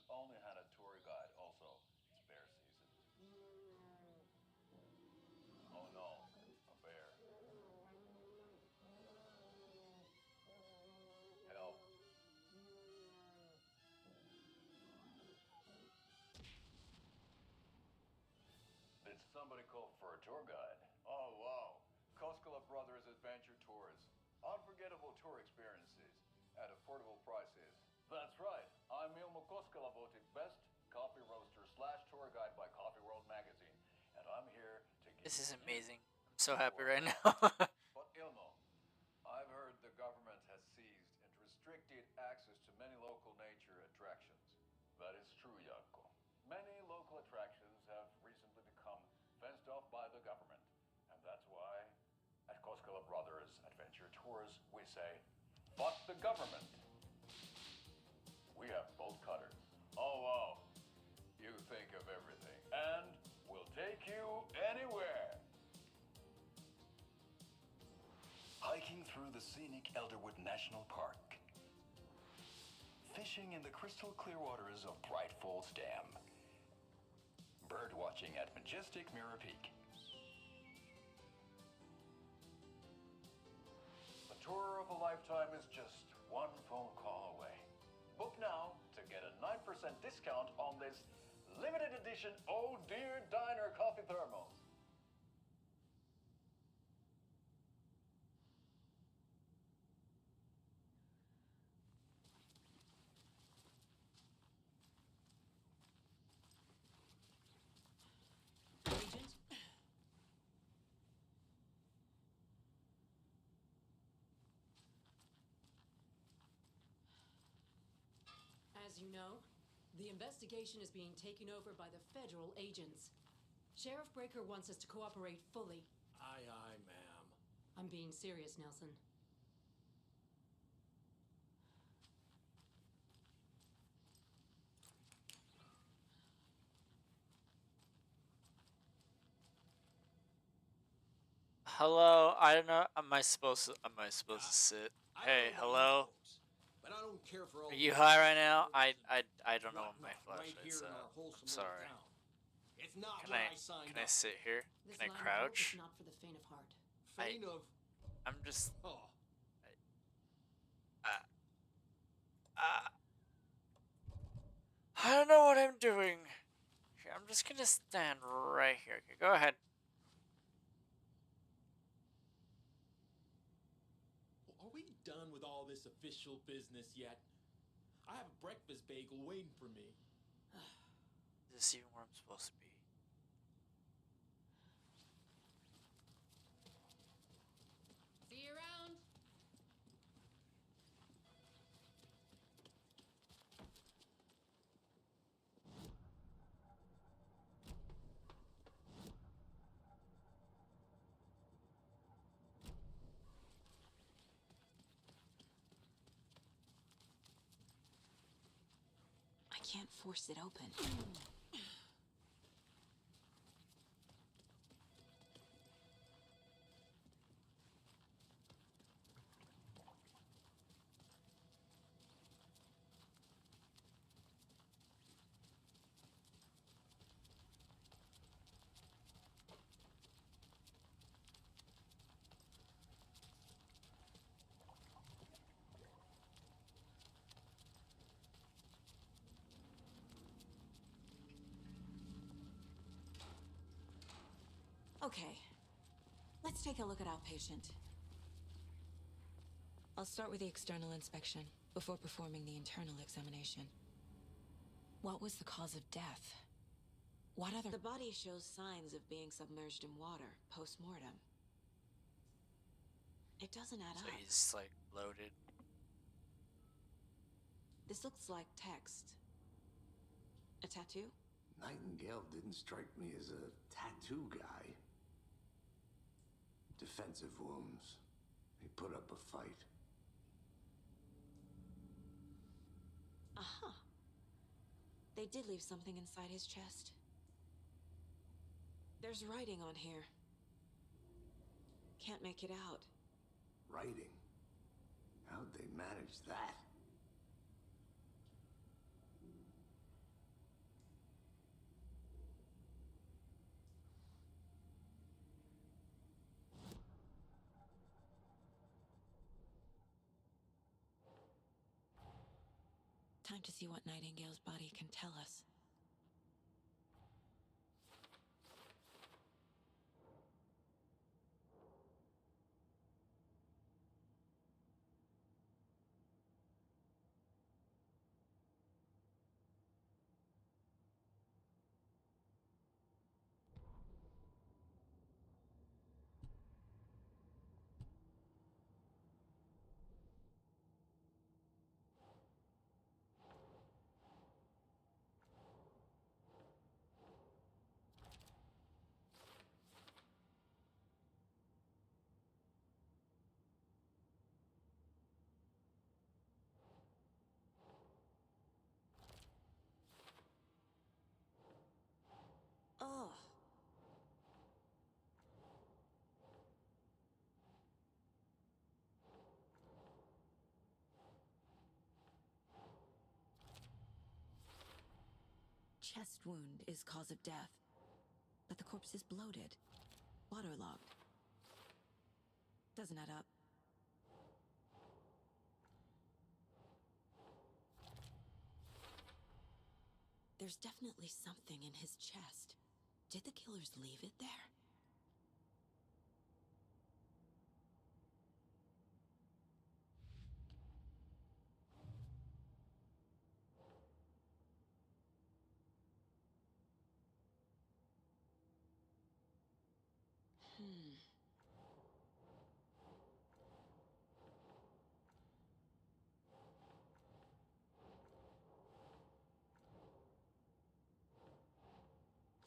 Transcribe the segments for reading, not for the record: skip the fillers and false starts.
only had a tour guide. Also, it's bear season. Oh no, a bear. Help. Did somebody call for a tour guide? Oh wow. Koskela Brothers Adventure Tours. Unforgettable tour experiences at affordable prices. That's right. I'm Ilmo Koskela, voted best coffee roaster slash tour guide by Coffee World magazine. And I'm here to give This you is a new amazing. I'm so happy tour right guide. now. But Ilmo, I've heard the government has seized and restricted access to many local nature attractions. That is true, Janko. Many local attractions have recently become fenced off by the government. And that's why, at Koskela Brothers Adventure Tours, we say, fuck the government. We have bolt cutters. Oh, wow. You think of everything. And we'll take you anywhere. Hiking through the scenic Elderwood National Park. Fishing in the crystal clear waters of Bright Falls Dam. Bird watching at majestic Mirror Peak. The tour of a lifetime is just one phone call away. Book now to get a 9% discount on this limited edition Oh Dear Diner coffee thermos. Agent? As you know, the investigation is being taken over by the federal agents. Sheriff Breaker wants us to cooperate fully. Aye, aye, ma'am. I'm being serious, Nelson. Hello, I don't know. Am I supposed to sit? I Hey, don't know about you hello. folks, but I don't care for all Are the you high right now? Agents I don't know what rotting my off right flashlight's here in at. our I'm wholesome little sorry. town. It's not Can what I I signed can I up. sit here? This Can I line of work is crouch? not for the faint of heart. Faint of I'm just oh, uh, uh, I don't know what I'm doing. Here, I'm just gonna stand right here. Okay, go ahead. are we done with all this official business yet? I have a breakfast bagel waiting for me. Is this even where I'm supposed to be? See you around. I can't force it open. Okay, let's take a look at outpatient. I'll start with the external inspection before performing the internal examination. What was the cause of death? What other... The body shows signs of being submerged in water post-mortem. It doesn't add So up. he's like bloated. This looks like text. A tattoo? Nightingale didn't strike me as a tattoo guy. Defensive wounds. He put up a fight. Aha. They did leave something inside his chest. There's writing on here. Can't make it out. Writing. How'd they manage that? Time to see what Nightingale's body can tell us. Oh. Chest wound is cause of death, but the corpse is bloated, waterlogged. Doesn't add up. There's definitely something in his chest. Did the killers leave it there?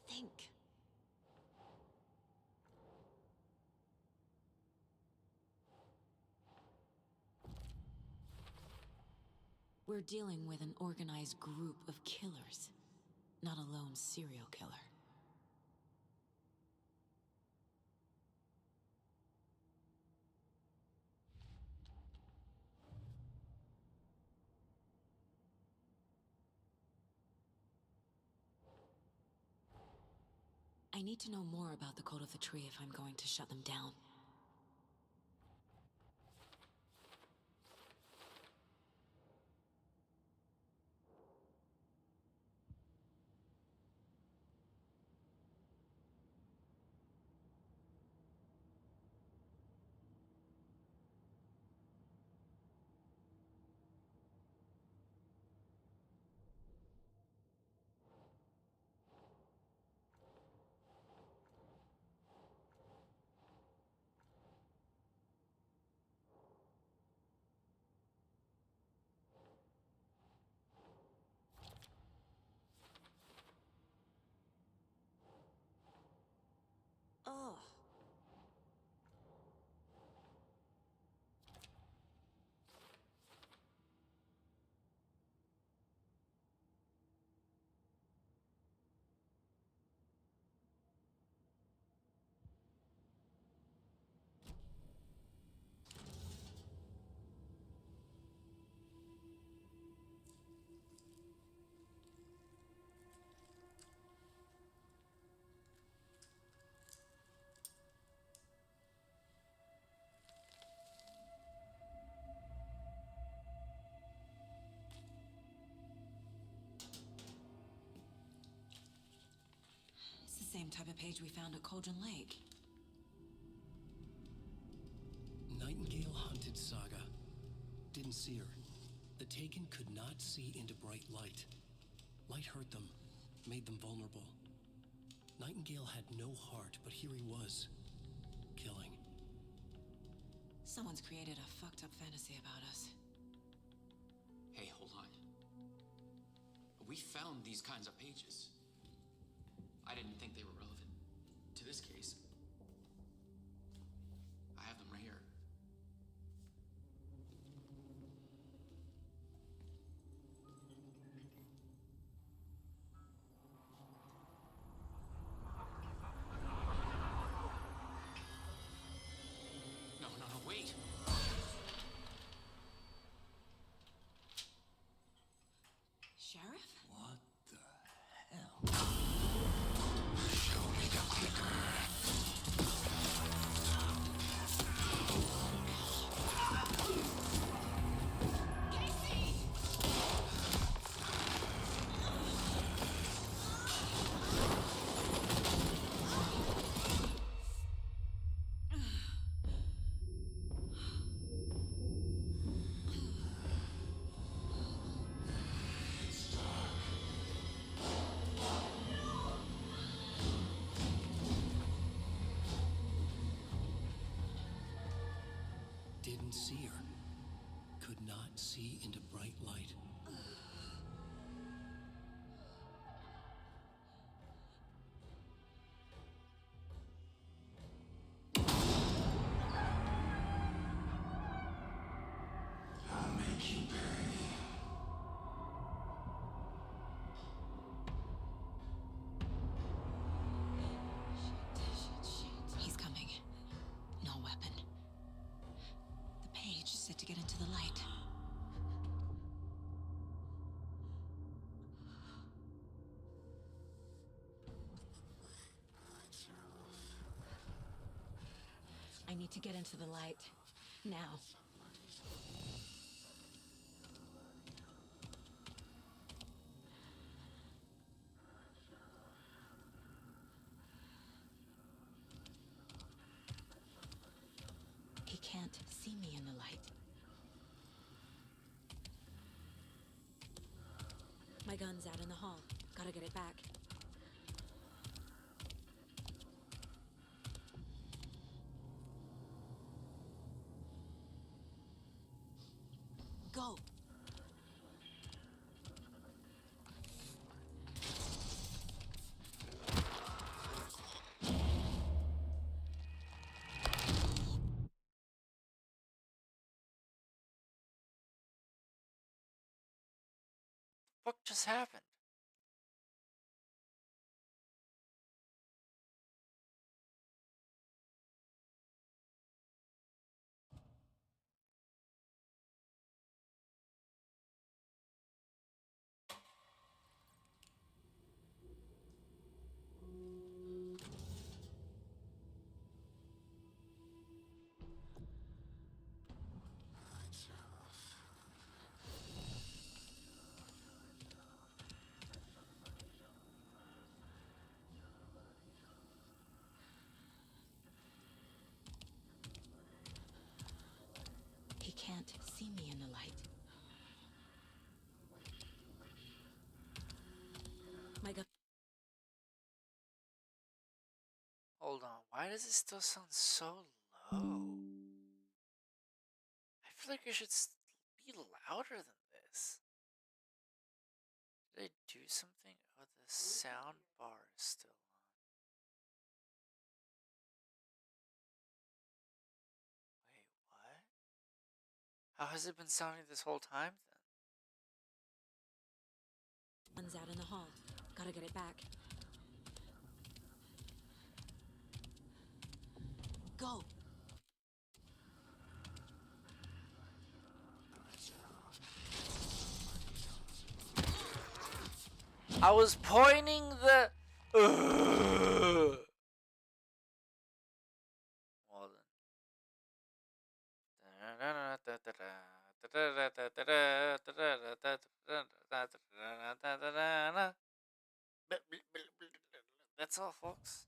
Think. We're dealing with an organized group of killers, not a lone serial killer. I need to know more about the Code of the Tree if I'm going to shut them down. Oh. It's the same type of page we found at Cauldron Lake. Nightingale hunted Saga. Didn't see her. The Taken could not see into bright light. Light hurt them, made them vulnerable. Nightingale had no heart, but here he was, killing. Someone's created a fucked up fantasy about us. Hey, hold on. We found these kinds of pages. I didn't think they were relevant to this case. I have them right here. No, wait. Sheriff? What the hell? Show didn't see her. Could not see into bright light. I'll make you pay. He's coming. No weapon. The page said to get into the light. I need to get into the light. Now. He can't see me in the light. My gun's out in the hall. Gotta get it back. Go! What just happened? He can't see me in the light. My gun. Hold on, why does it still sound so low? I feel like it should be louder than this. Did I do something? Oh, the sound bar is still on. Wait, what? How has it been sounding this whole time then? Gun's out in the hall. Gotta get it back. Go! I was pointing the. Well then. That's all, folks.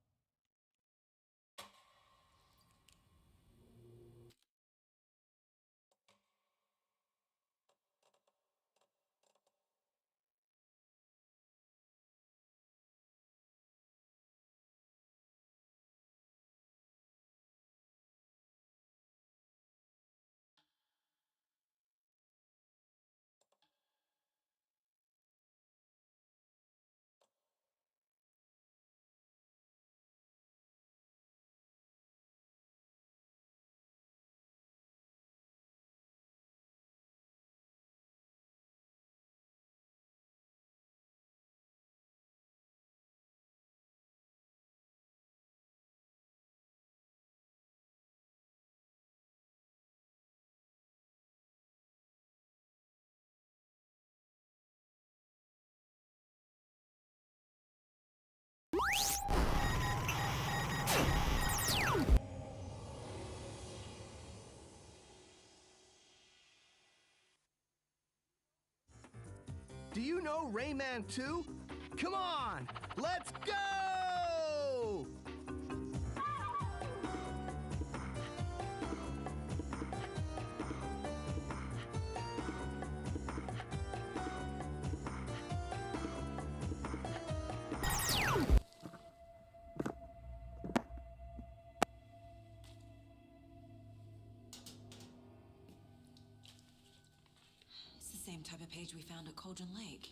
Do you know Rayman 2? Come on, let's go! same type of page we found at Cauldron Lake.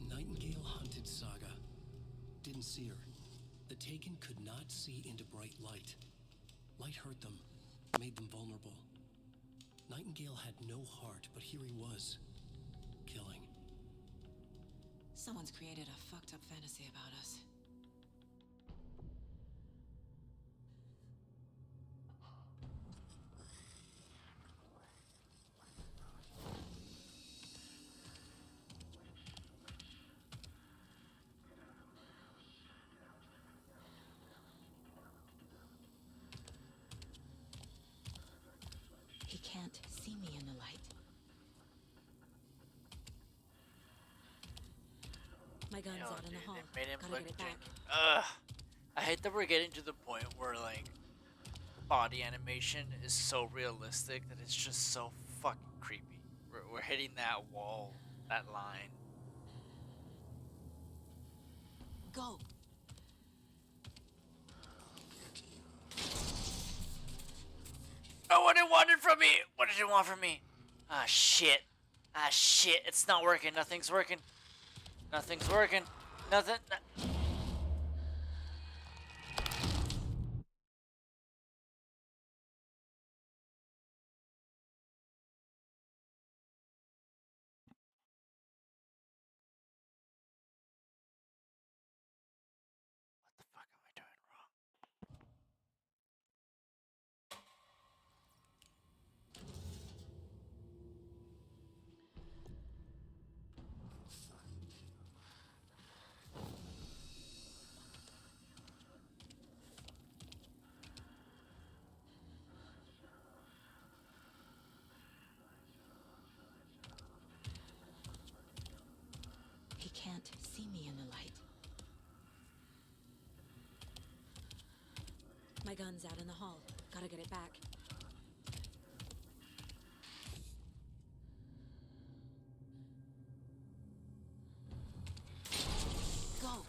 Nightingale hunted Saga. Didn't see her. The Taken could not see into bright light. Light hurt them, made them vulnerable. Nightingale had no heart, but here he was, killing. Someone's created a fucked up fantasy about us. He can't see me in the light. My gun's out in the hall. They made him Gotta look get it back. janky. Ugh. I hate that we're getting to the point where like body animation is so realistic that it's just so fucking creepy. We're hitting that wall, that line. Go. Oh, what it wanted from me! What did it want from me? Ah, shit. Ah, shit. It's not working. Nothing's working. Nothing's working. Nothing. What the fuck am I doing wrong? He can't see me in the light. My gun's out in the hall. Gotta get it back. Go.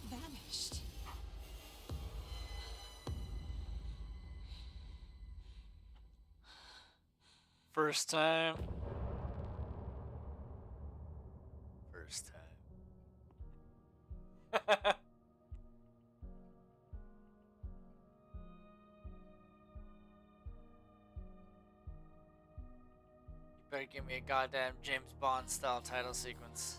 Vanished. First time. First time. You better give me a goddamn James Bond style title sequence.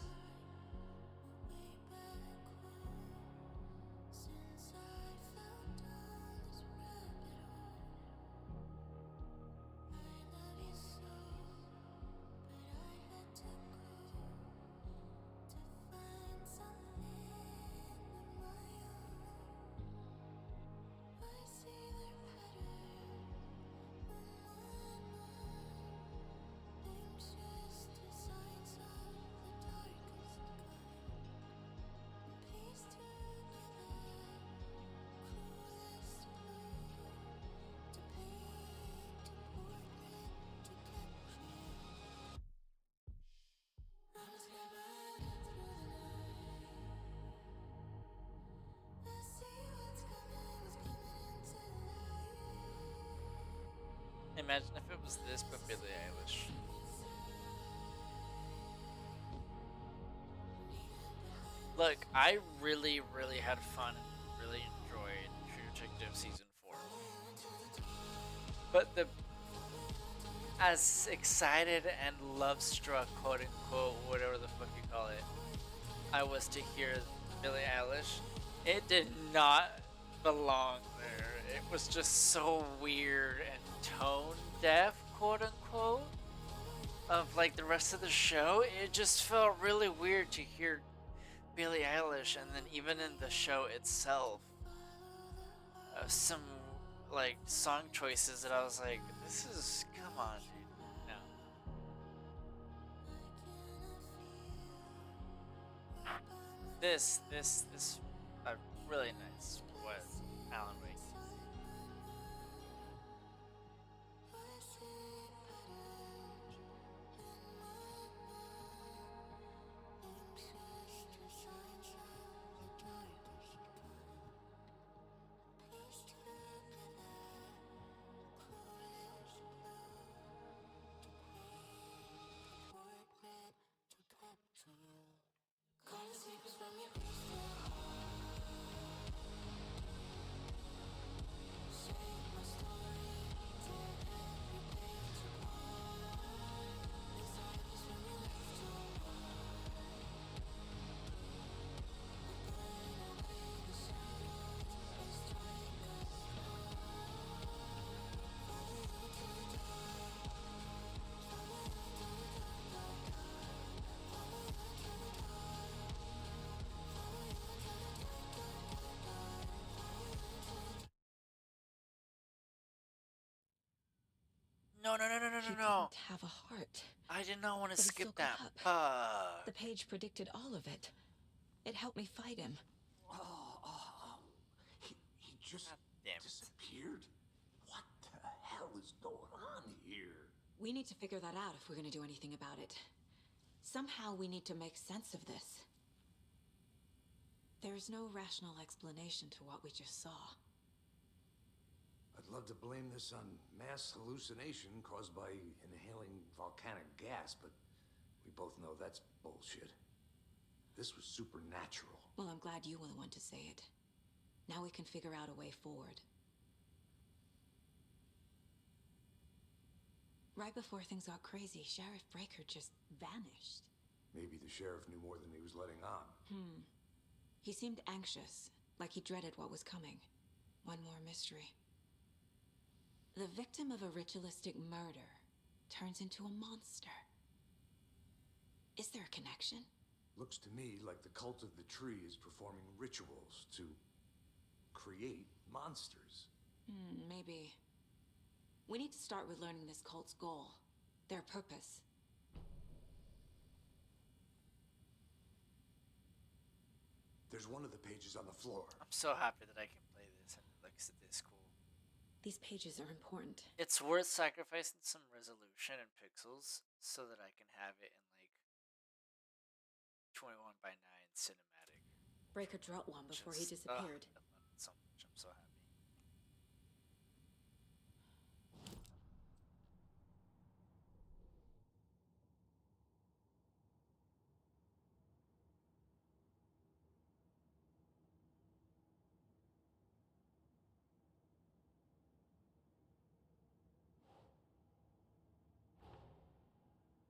Imagine if it was this, but Billie Eilish. Look, I really, really had fun and really enjoyed True Detective Season 4. But as excited and love-struck, quote-unquote, whatever the fuck you call it, I was to hear Billie Eilish, it did not belong there. It was just so weird and tone-deaf, quote-unquote, of like the rest of the show. It just felt really weird to hear Billie Eilish, and then even in the show itself, some like song choices that I was like, this is, come on, dude, no. This really nice. What Alan Wake? No, no, no, no, no, He no, no. didn't have a heart. I did not want to But he skip still got that up. part. The page predicted all of it. It helped me fight him. He just God damn it. disappeared? What the hell is going on here? We need to figure that out if we're going to do anything about it. Somehow we need to make sense of this. There's no rational explanation to what we just saw. I'd love to blame this on mass hallucination caused by inhaling volcanic gas, but we both know that's bullshit. This was supernatural. Well, I'm glad you were the one to say it. Now we can figure out a way forward. Right before things got crazy, Sheriff Breaker just vanished. Maybe the sheriff knew more than he was letting on. He seemed anxious, like he dreaded what was coming. One more mystery. The victim of a ritualistic murder turns into a monster. Is there a connection? Looks to me like the cult of the tree is performing rituals to create monsters. Maybe. We need to start with learning this cult's goal, their purpose. There's one of the pages on the floor. I'm so happy that I can play this and it looks this cool. These pages are important. It's worth sacrificing some resolution and pixels so that I can have it in like 21 by 9 cinematic. Breaker dropped one before he disappeared. I love it so much. I'm so happy.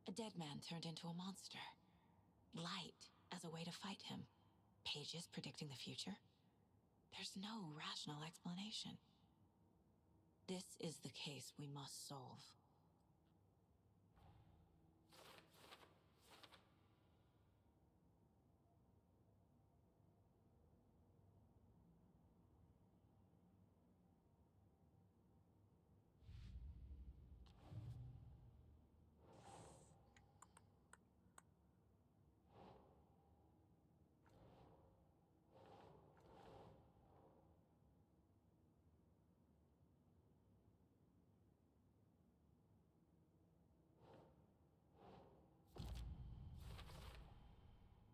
A dead man turned into a monster. Light as a way to fight him. Pages predicting the future. There's no rational explanation. This is the case we must solve.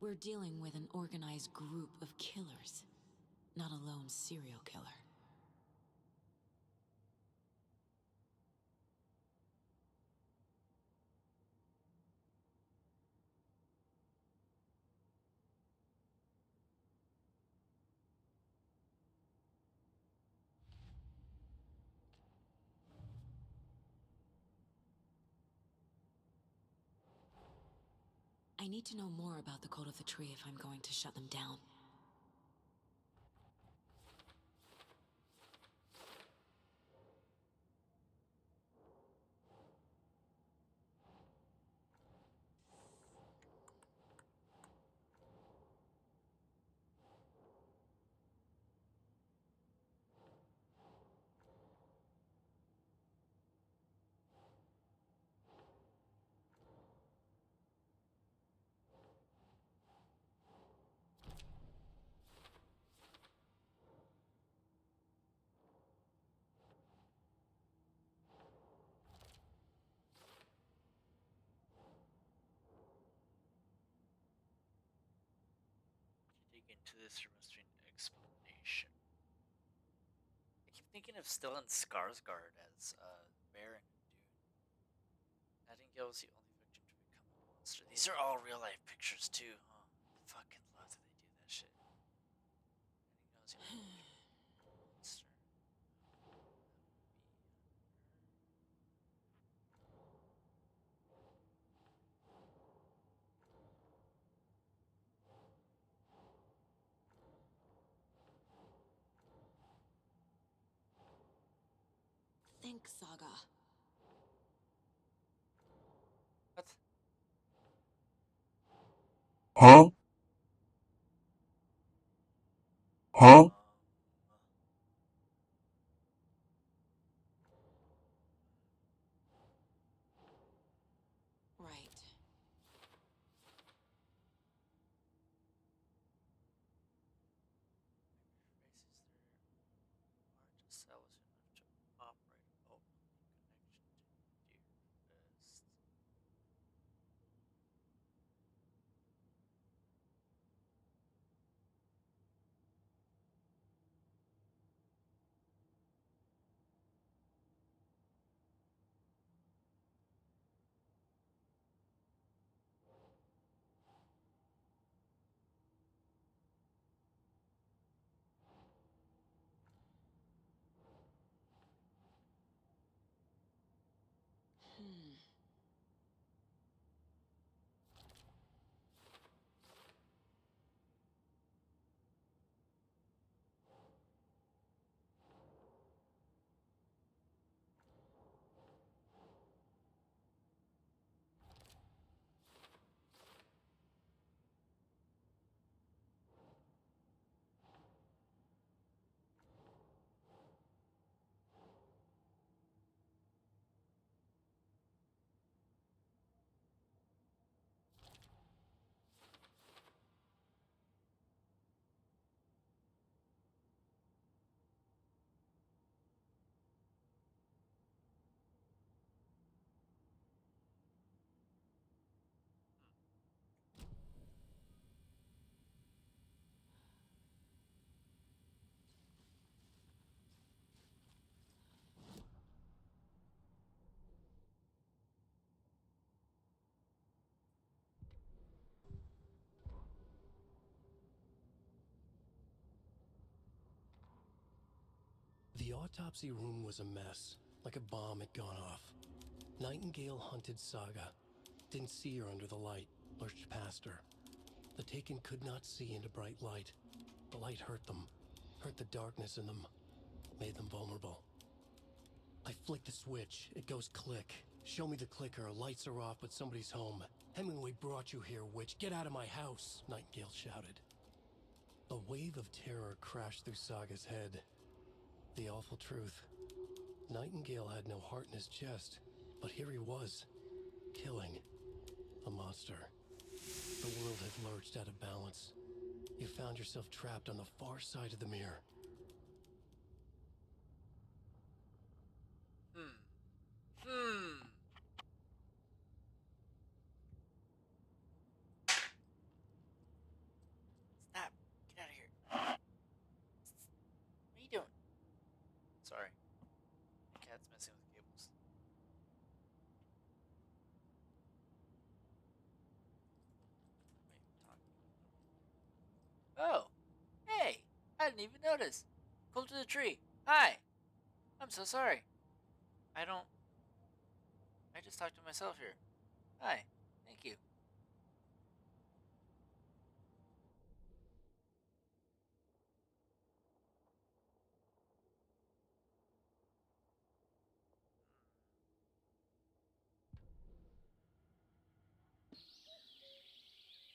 We're dealing with an organized group of killers, not a lone serial killer. I need to know more about the Code of the Tree if I'm going to shut them down. Dig into this, there must be an explanation. I keep thinking of Stellan Skarsgård as Baron in Dune. Nightingale was the only victim to become a monster. These are all real life pictures too, huh? Fucking love that they do that shit. Nightingale was the only victim to become a monster. Think, Saga. What? Huh? Huh? cell was enough to operate openly in connection to Deerfest. The autopsy room was a mess, like a bomb had gone off. Nightingale hunted Saga. Didn't see her under the light, lurched past her. The Taken could not see into bright light. The light hurt them, hurt the darkness in them, made them vulnerable. I flick the switch, it goes click. Show me the clicker, lights are off, but somebody's home. Hemingway brought you here, witch. Get out of my house, Nightingale shouted. A wave of terror crashed through Saga's head. The awful truth. Nightingale had no heart in his chest, but here he was, killing a monster. The world had lurched out of balance. You found yourself trapped on the far side of the mirror. Stop. Get out of here. What are you doing? Sorry. The cat's messing with cables. Wait, talk. Oh. Hey. I didn't even notice. Go to the tree. Hi. I'm so sorry. I just talked to myself here. Hi. Thank you.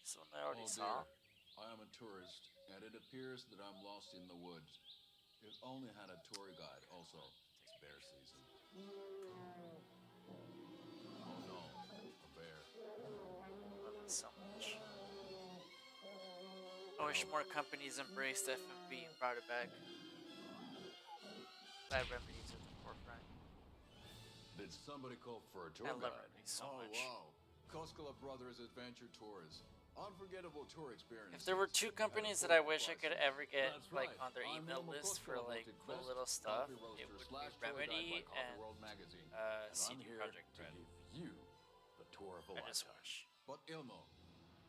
This one I already saw. I am a tourist, and it appears that I'm lost in the woods. If only had a tour guide. Also, it's bear season. Oh no, a bear. Love it so much. I wish more companies embraced FMV and brought it back. Glad Remedy's at the forefront. Did somebody call for a tour I love guide? Remedy so Oh much. wow, Koskela Brothers Adventure Tours. Unforgettable tour experience. If there were two companies that I wish I could ever get like on their email list for like cool little stuff, it would be Remedy and CD Projekt Red. You the tour of a I just lifetime. wish. But Ilmo,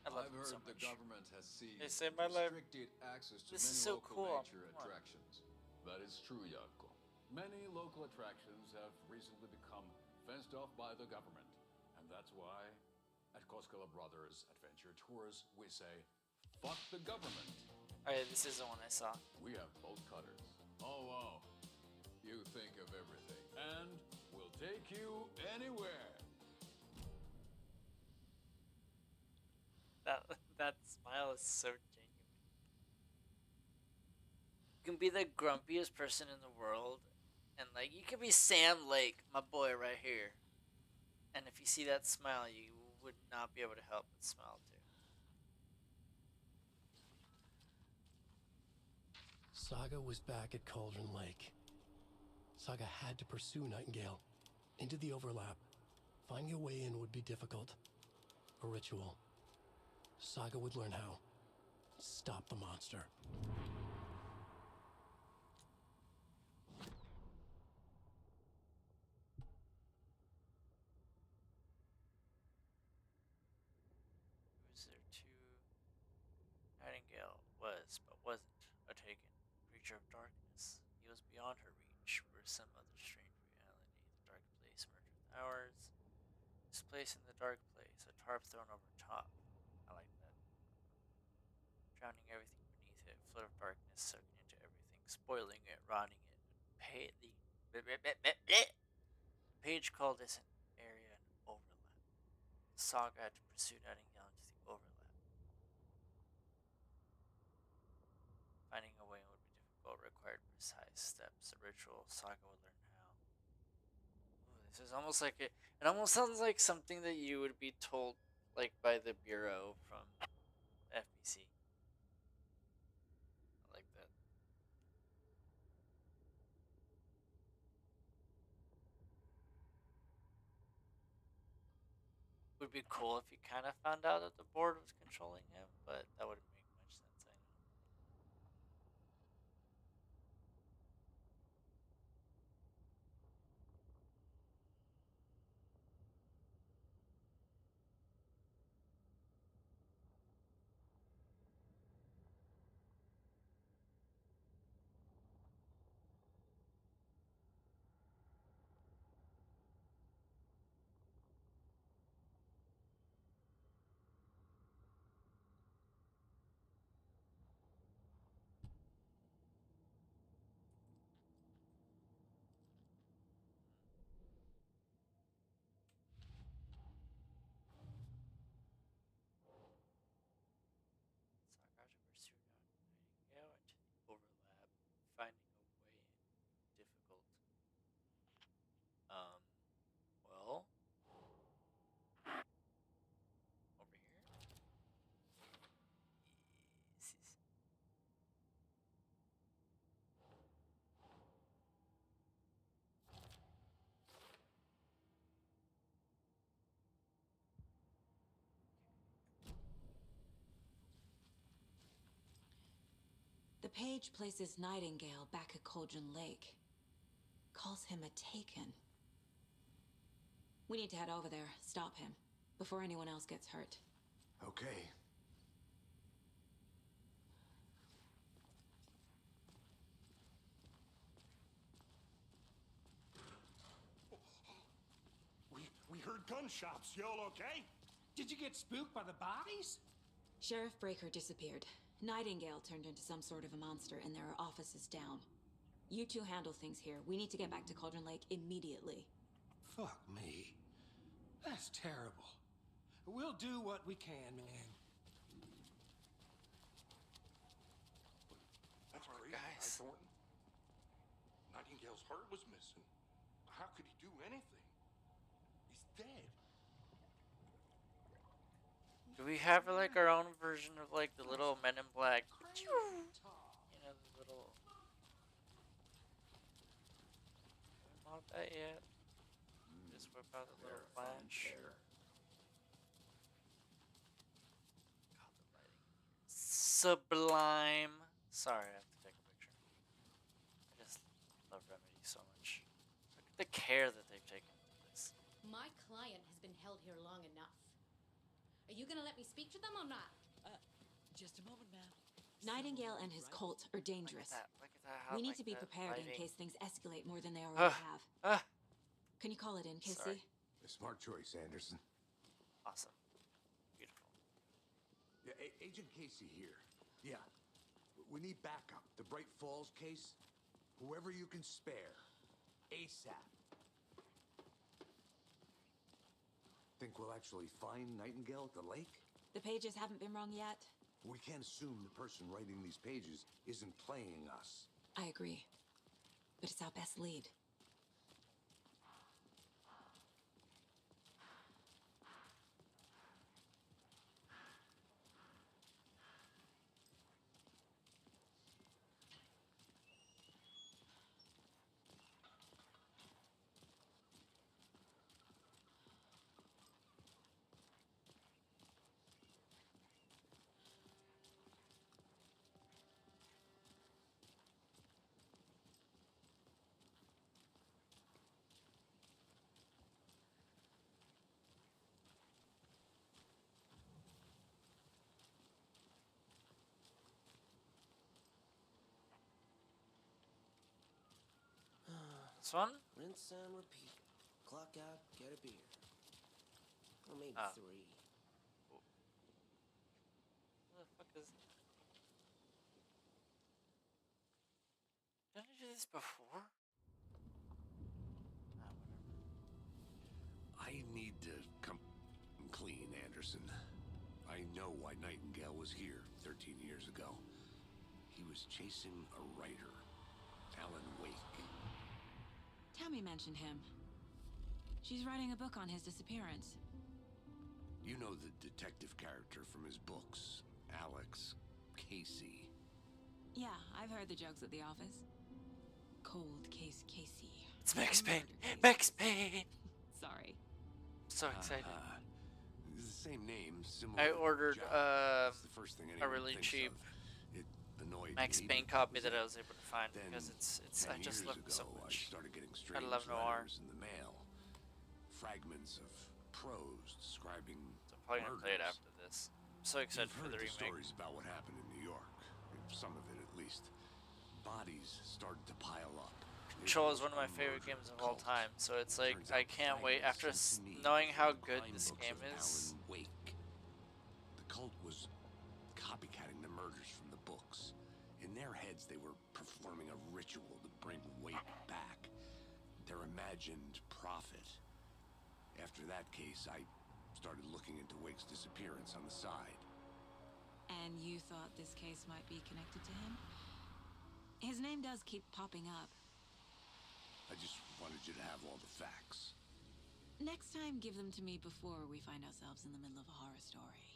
I love I've them so heard the much. government has seized They saved my life. restricted access to This many is so local cool. nature Come on. attractions. That is true, Yanko. Many local attractions have recently become fenced off by the government. And that's why at Koskela Brothers Adventure Tours, we say, fuck the government. Alright, this is the one I saw. We have bolt cutters. Oh, wow. You think of everything. And we'll take you anywhere. That smile is so genuine. You can be the grumpiest person in the world, and like you could be Sam Lake, my boy right here. And if you see that smile, you would not be able to help but smile too. Saga was back at Cauldron Lake. Saga had to pursue Nightingale into the overlap. Finding a way in would be difficult. A ritual. Saga would learn how. Stop the monster. Who was there too? Nightingale was, but wasn't, a taken creature of darkness. He was beyond her reach, where some other strange reality. The dark place merged with ours. This place in the dark place, a tarp thrown over top. I like that. Drowning everything beneath it, a flood of darkness soaking into everything, spoiling it, rotting it. The page called this an area an overlap. The saga had to pursue Nightingale into the overlap. Finding a way would be difficult, required precise steps. A ritual saga would learn how. Ooh, this is almost like it almost sounds like something that you would be told like by the Bureau from FBC. I like that. Would be cool if he kind of found out that the board was controlling him, but that wouldn't make much sense, I know. Saga to pursue Nightingale into the overlap, finding a way in difficult. Well, over here. Yes. The page places Nightingale back at Cauldron Lake. Calls him a taken. We need to head over there, stop him, before anyone else gets hurt. Okay. We heard gunshots. Y'all okay? Did you get spooked by the bodies? Sheriff Breaker disappeared. Nightingale turned into some sort of a monster, and there are offices down. You two handle things here. We need to get back to Cauldron Lake immediately. Fuck me. That's terrible. We'll do what we can, man. That's crazy, guys. right, Thornton? Nightingale's heart was missing. How could he do anything? He's dead. Do we have like our own version of like the little Men in Black? You know, the little. Haven't modded that yet. Just whip out the little flash. God, the lighting in here. Sublime. Sorry, I have to take a picture. I just love Remedy so much. Look at the care that they've taken with this. My client has been held here long enough. Are you gonna let me speak to them or not? Just a moment, ma'am. Nightingale and his cult are dangerous. Look at that. How, We need like, to be that prepared in lighting. case things escalate more than they already have. Can you call it in, Casey? Sorry. A smart choice, Anderson. Awesome. Beautiful. Yeah, Agent Casey here. Yeah. We need backup. The Bright Falls case. Whoever you can spare. ASAP. Think we'll actually find Nightingale at the lake? The pages haven't been wrong yet. We can't assume the person writing these pages isn't playing us. I agree. But it's our best lead. This one? Rinse and repeat. Clock out, get a beer. Or maybe Oh. 3. What the fuck is that? Did I do this before? Ah, whatever. I need to come clean, Anderson. I know why Nightingale was here 13 years ago. He was chasing a writer, Alan Wake. Tammy mentioned him. She's writing a book on his disappearance. You know the detective character from his books, Alex Casey. Yeah, I've heard the jokes at the office. Cold Case Casey. It's Max Payne! Murder case. Max Payne! Sorry. So excited. The same name, similar. I ordered That's the first thing a anyone really thinks cheap of. It annoyed Max me, Payne but copy was that it? I was able to find Then, because it's 10 I just years love it so ago, much. I started getting strange love noir. letters in the mail. Fragments of prose describing So I'm probably gonna play it murders. after this. I'm so excited You've for heard the the remake. stories about what happened in New York. Some of it, at least. Bodies started to pile up. Control is one of my favorite games of all time, so it's like I can't wait after knowing how good this game is. Alan Wake. The cult was copycatting the murders from the books. In their heads, they were performing a ritual to bring Wake back. Their imagined prophet. After that case, I started looking into Wake's disappearance on the side. And you thought this case might be connected to him? His name does keep popping up. I just wanted you to have all the facts. Next time, give them to me before we find ourselves in the middle of a horror story.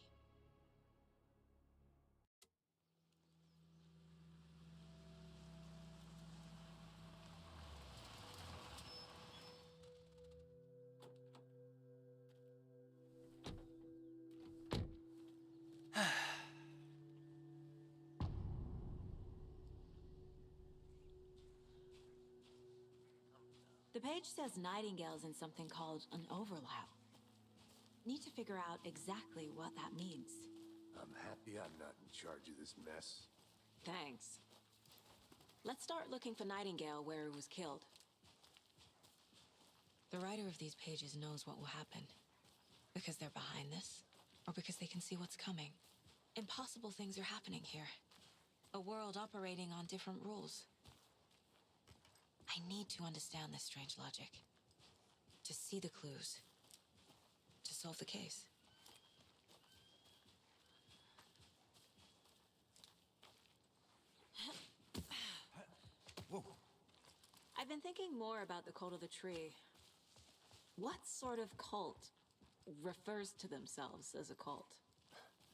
The page says Nightingale's in something called an overlap. Need to figure out exactly what that means. I'm happy I'm not in charge of this mess. Thanks. Let's start looking for Nightingale where he was killed. The writer of these pages knows what will happen. Because they're behind this, or because they can see what's coming. Impossible things are happening here. A world operating on different rules. I need to understand this strange logic. To see the clues. To solve the case. Whoa. I've been thinking more about the cult of the tree. What sort of cult refers to themselves as a cult?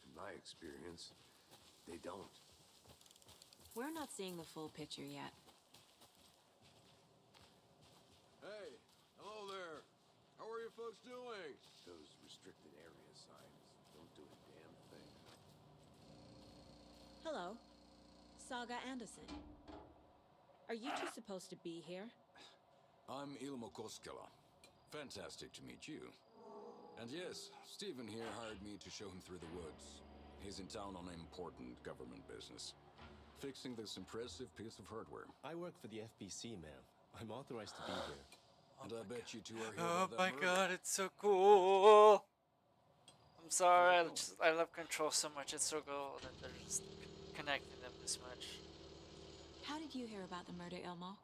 In my experience, they don't. We're not seeing the full picture yet. Hey, hello there. How are you folks doing? Those restricted area signs don't do a damn thing. Hello. Saga Anderson. Are you two supposed to be here? I'm Ilmo Koskela. Fantastic to meet you. And yes, Stephen here hired me to show him through the woods. He's in town on important government business. Fixing this impressive piece of hardware. I work for the FBC, ma'am. I'm authorized to be here. And I bet you two are here Oh about that my murder. god, it's so cool! I'm sorry, I love Control so much. It's so cool that they're just connecting them this much. How did you hear about the murder, Ilmo?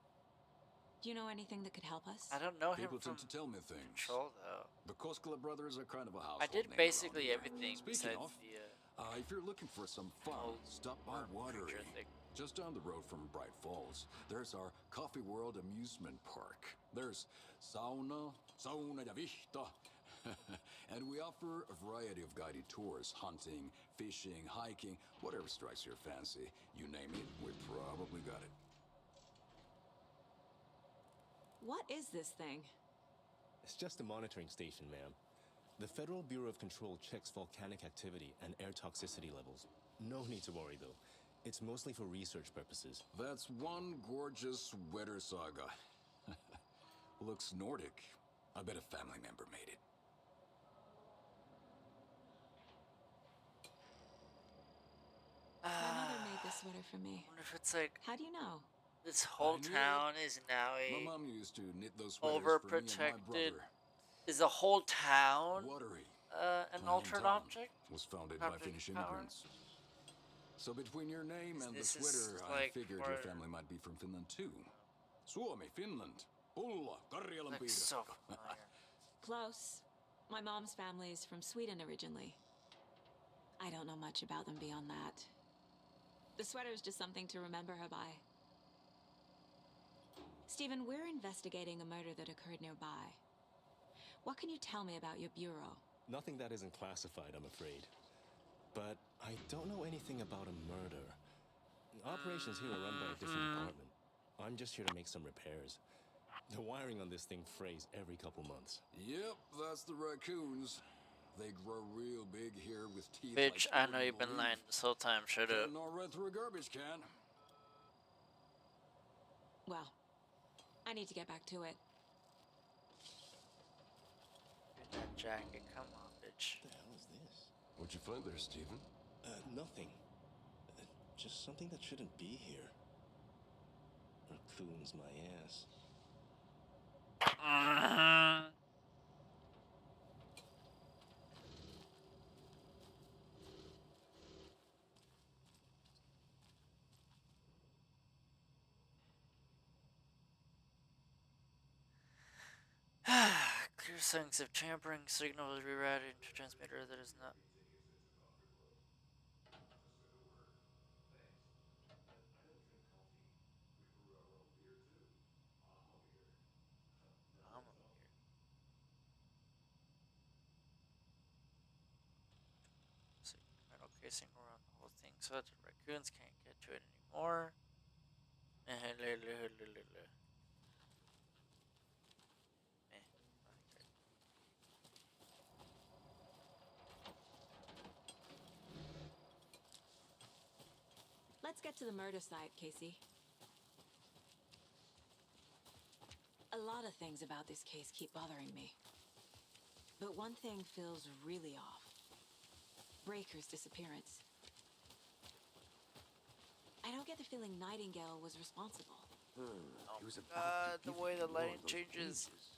Do you know anything that could help us? I don't know him People from tend to tell me things. Control though. The Koskela brothers are kind of a household I did name basically around here. everything Speaking besides of, the if you're looking for some fun, stop by Watery. Just down the road from Bright Falls, there's our Coffee World amusement park. There's sauna ja vihta. And we offer a variety of guided tours, hunting, fishing, hiking, whatever strikes your fancy. You name it, we probably got it. What is this thing? It's just a monitoring station, ma'am. The Federal Bureau of Control checks volcanic activity and air toxicity levels. No need to worry, though. It's mostly for research purposes. That's one gorgeous weather saga. Looks Nordic. I bet a family member made it. My mother made this sweater for me. I wonder if it's like How do you know? This whole town is now My a mom used to knit those sweaters for me and my overprotected. brother. Is a whole town Watery, an my altered hometown, object? was founded by Object Finnish power? immigrants. So between your name and the This is sweater, I like figured for- your family might be from Finland too. Suomi, Finland, Pulla, Karjalan Like so familiar. Close. My mom's family is from Sweden originally. I don't know much about them beyond that. The sweater is just something to remember her by. Stephen, we're investigating a murder that occurred nearby. What can you tell me about your bureau? Nothing that isn't classified, I'm afraid. But I don't know anything about a murder. Operations here are run by a different department. I'm just here to make some repairs. The wiring on this thing frays every couple months. Yep, that's the raccoons. They grow real big here with teeth Bitch, like I know you've been lying this whole time. Shut up. Can't know right through a garbage can. Well, I need to get back to it. Get that jacket, come on, bitch. What the hell is this? What'd you find there, Stephen? Nothing. Just something that shouldn't be here. Raccoons my ass. Clear signs of tampering. Signal is rerouted into transmitter that is not. So metal casing around the whole thing so that the raccoons can't get to it anymore. Let's get to the murder site, Casey. A lot of things about this case keep bothering me. But one thing feels really off. Breaker's disappearance. I don't get the feeling Nightingale was responsible. He was about to the give way me the more lighting of those changes. pages.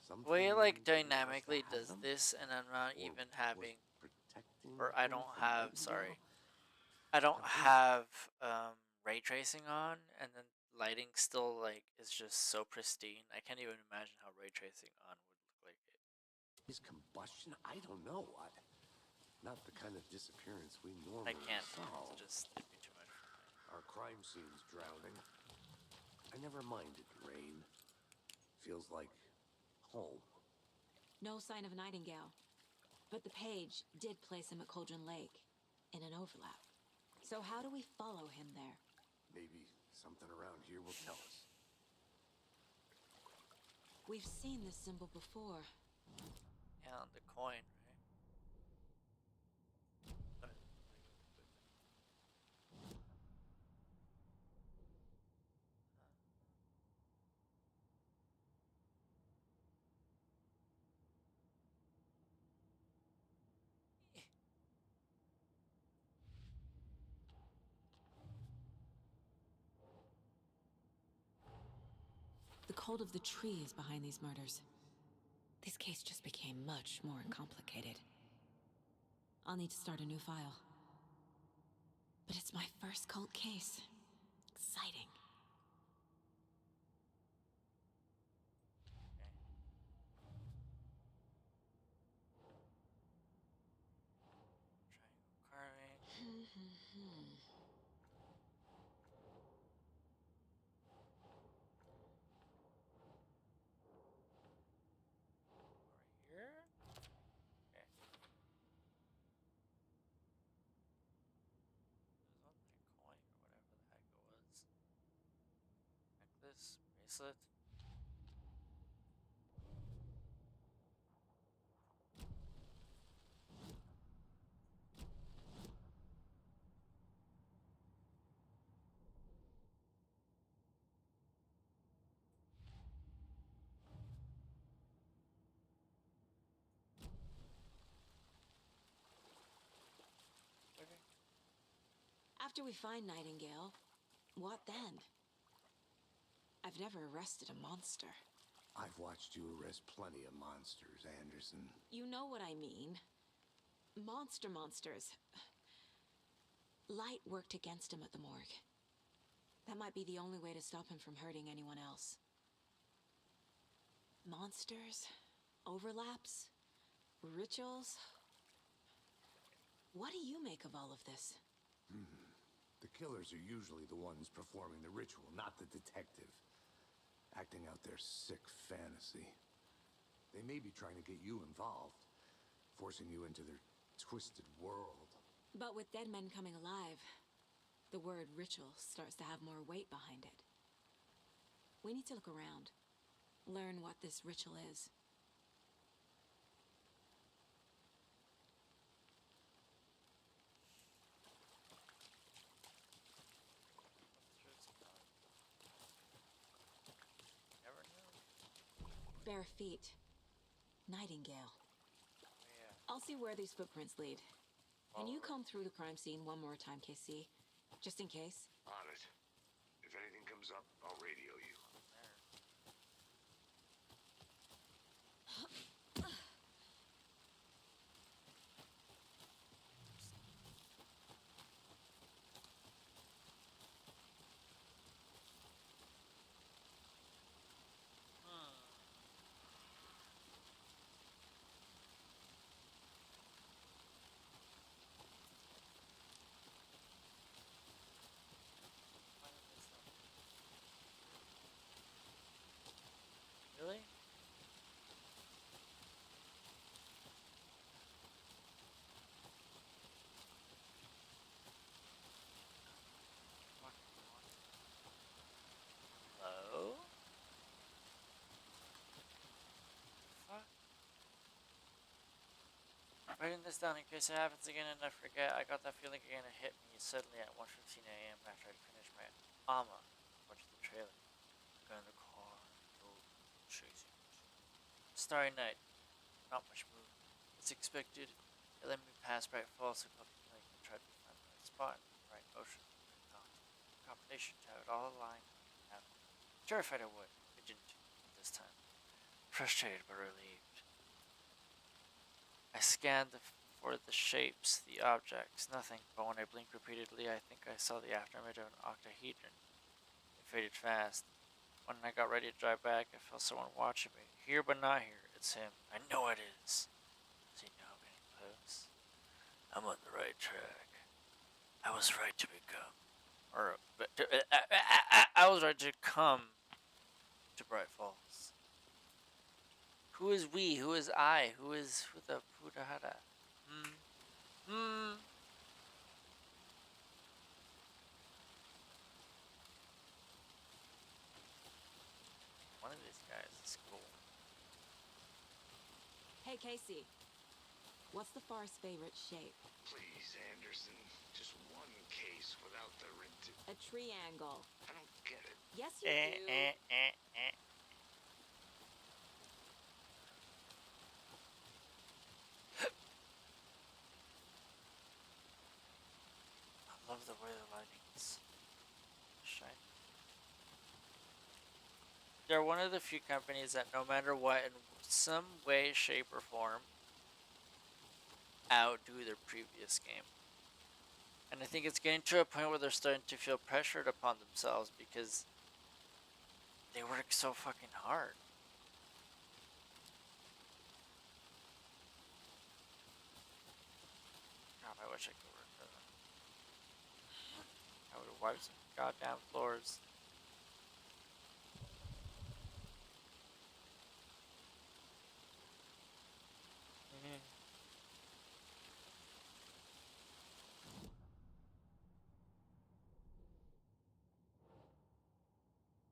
The way it like Something must dynamically have does them, this, and I'm not or even was having, protecting or I him don't from have, Nightingale? sorry, I don't have ray tracing on, and then lighting still like is just so pristine. I can't even imagine how ray tracing on would look like it. His combustion? I don't know. Not the kind of disappearance we normally I can't. solve. It's just it'd be too much. Our crime scene's drowning. I never minded rain. Feels like home. No sign of Nightingale. But the page did place him at Cauldron Lake, in an overlap. So how do we follow him there? Maybe something around here will tell us. We've seen this symbol before. Yeah, on the coin, right? The cult of the tree is behind these murders. This case just became much more complicated. I'll need to start a new file. But it's my first cult case. Exciting. Triangle carving. Over here. Okay. It was on that coin or whatever the heck it was. Necklace, bracelet. Okay. After we find Nightingale, What then? I've never arrested a monster. I've watched you arrest plenty of monsters, Anderson. You know what I mean. Monsters. Light worked against him at the morgue. That might be the only way to stop him from hurting anyone else. Monsters? Overlaps? Rituals? What do you make of all of this? The killers are usually the ones performing the ritual, not the detective. Acting out their sick fantasy. They may be trying to get you involved, forcing you into their twisted world. But with dead men coming alive, the word ritual starts to have more weight behind it. We need to look around, learn what this ritual is. Bare feet. Nightingale. Yeah. I'll see where these footprints lead. Can you comb through the crime scene one more time, KC? Just in case? On it. If anything comes up, I'll radio you. Really? Hello? Fuck. Writing this down in case it happens again and I forget. I got that feeling again. It hit me suddenly at 1:15 a.m. after I'd finished my AMA. Watched the trailer. Got in the car. Drove. Chasing. Starry night. Not much movement. It's expected. It let me pass Bright Falls a couple of and tried to find the right spot. Right motion. Right thought. Combination to have it all aligned. Terrified I would. I didn't this time. Frustrated but relieved. I scanned for the shapes, the objects, nothing. But when I blinked repeatedly, I think I saw the afterimage of an octahedron. It faded fast. When I got ready to drive back, I felt someone watching me. Here but not here. It's him. I know it is. Does he know I'm getting close? I'm on the right track. I was right to become. I was right to come to Bright Falls. Who is we? Who is I? Who the Pudahara? One of these guys is cool. Hey, Casey. What's the far's favorite shape? Please, Anderson. Just one case without the A triangle. I don't get it. Yes, you do. I love the way the lighting's shining. They're one of the few companies that no matter what, in some way, shape, or form, outdo their previous game. And I think it's getting to a point where they're starting to feel pressured upon themselves because they work so fucking hard. God, I wish I could work for them. I would wipe some goddamn floors.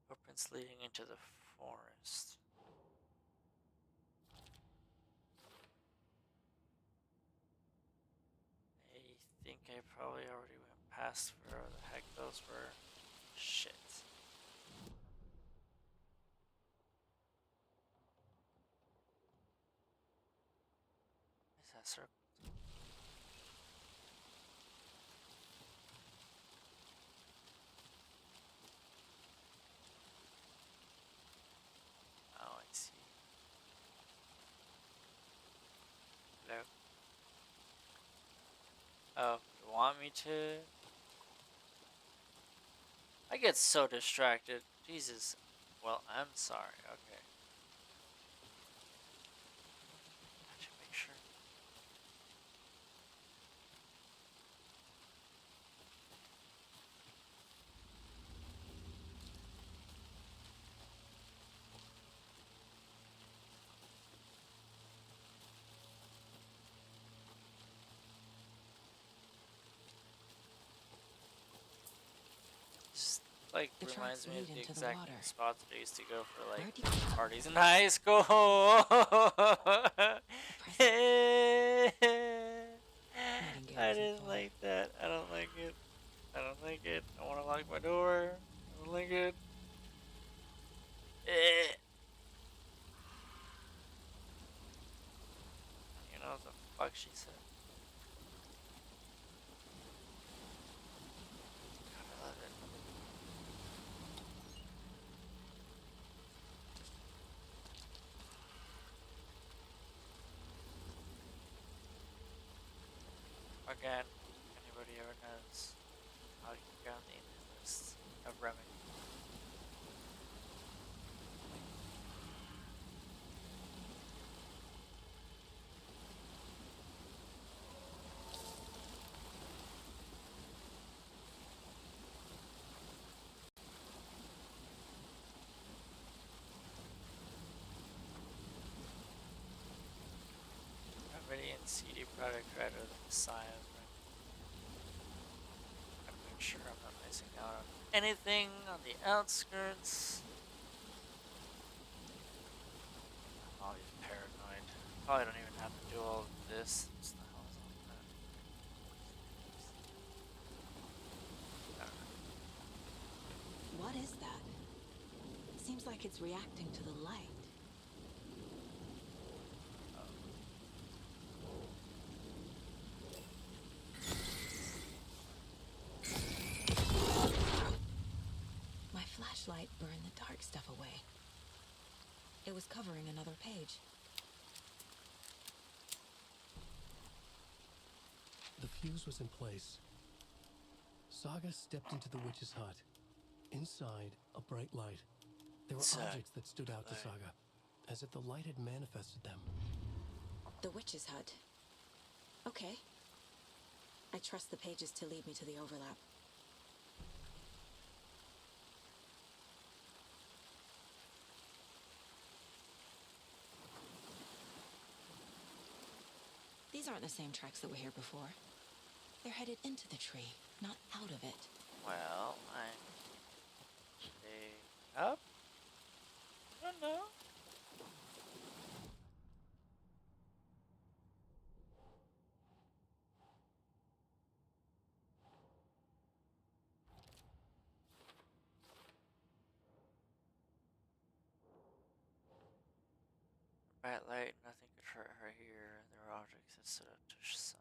Footprints leading into the forest. I think I probably already went past where the heck those were. Shit. Is that circle? Oh, you want me to? I get so distracted. Jesus. Well, I'm sorry. Okay. I should make sure. Just, like, The reminds tracks me of lead the into the exact water. spots that I used to go for, like, Where do you... parties in high school. I didn't like that. I don't like it. I don't like it. I want to lock my door. I don't like it. You know what the fuck she said. God, I love it. Again, if anybody ever knows how you get on the email list of Remedy. Remedy and CD product rather than Messiah. I'm make sure I'm not missing out on anything on the outskirts. I'm always paranoid. Probably don't even have to do all of this. What the hell is all that? What is that? Seems like it's reacting to the light. My flashlight burned the dark stuff away. It was covering another page. The fuse was in place. Saga stepped into the witch's hut. Inside, a bright light. There were objects that stood out to Saga, as if the light had manifested them. The witch's hut. Okay. I trust the pages to lead me to the overlap. These aren't the same tracks that were here before. They're headed into the tree, not out of it. Well, up? I don't know. Bright light, nothing could hurt her here. There were objects that stood up to Saga.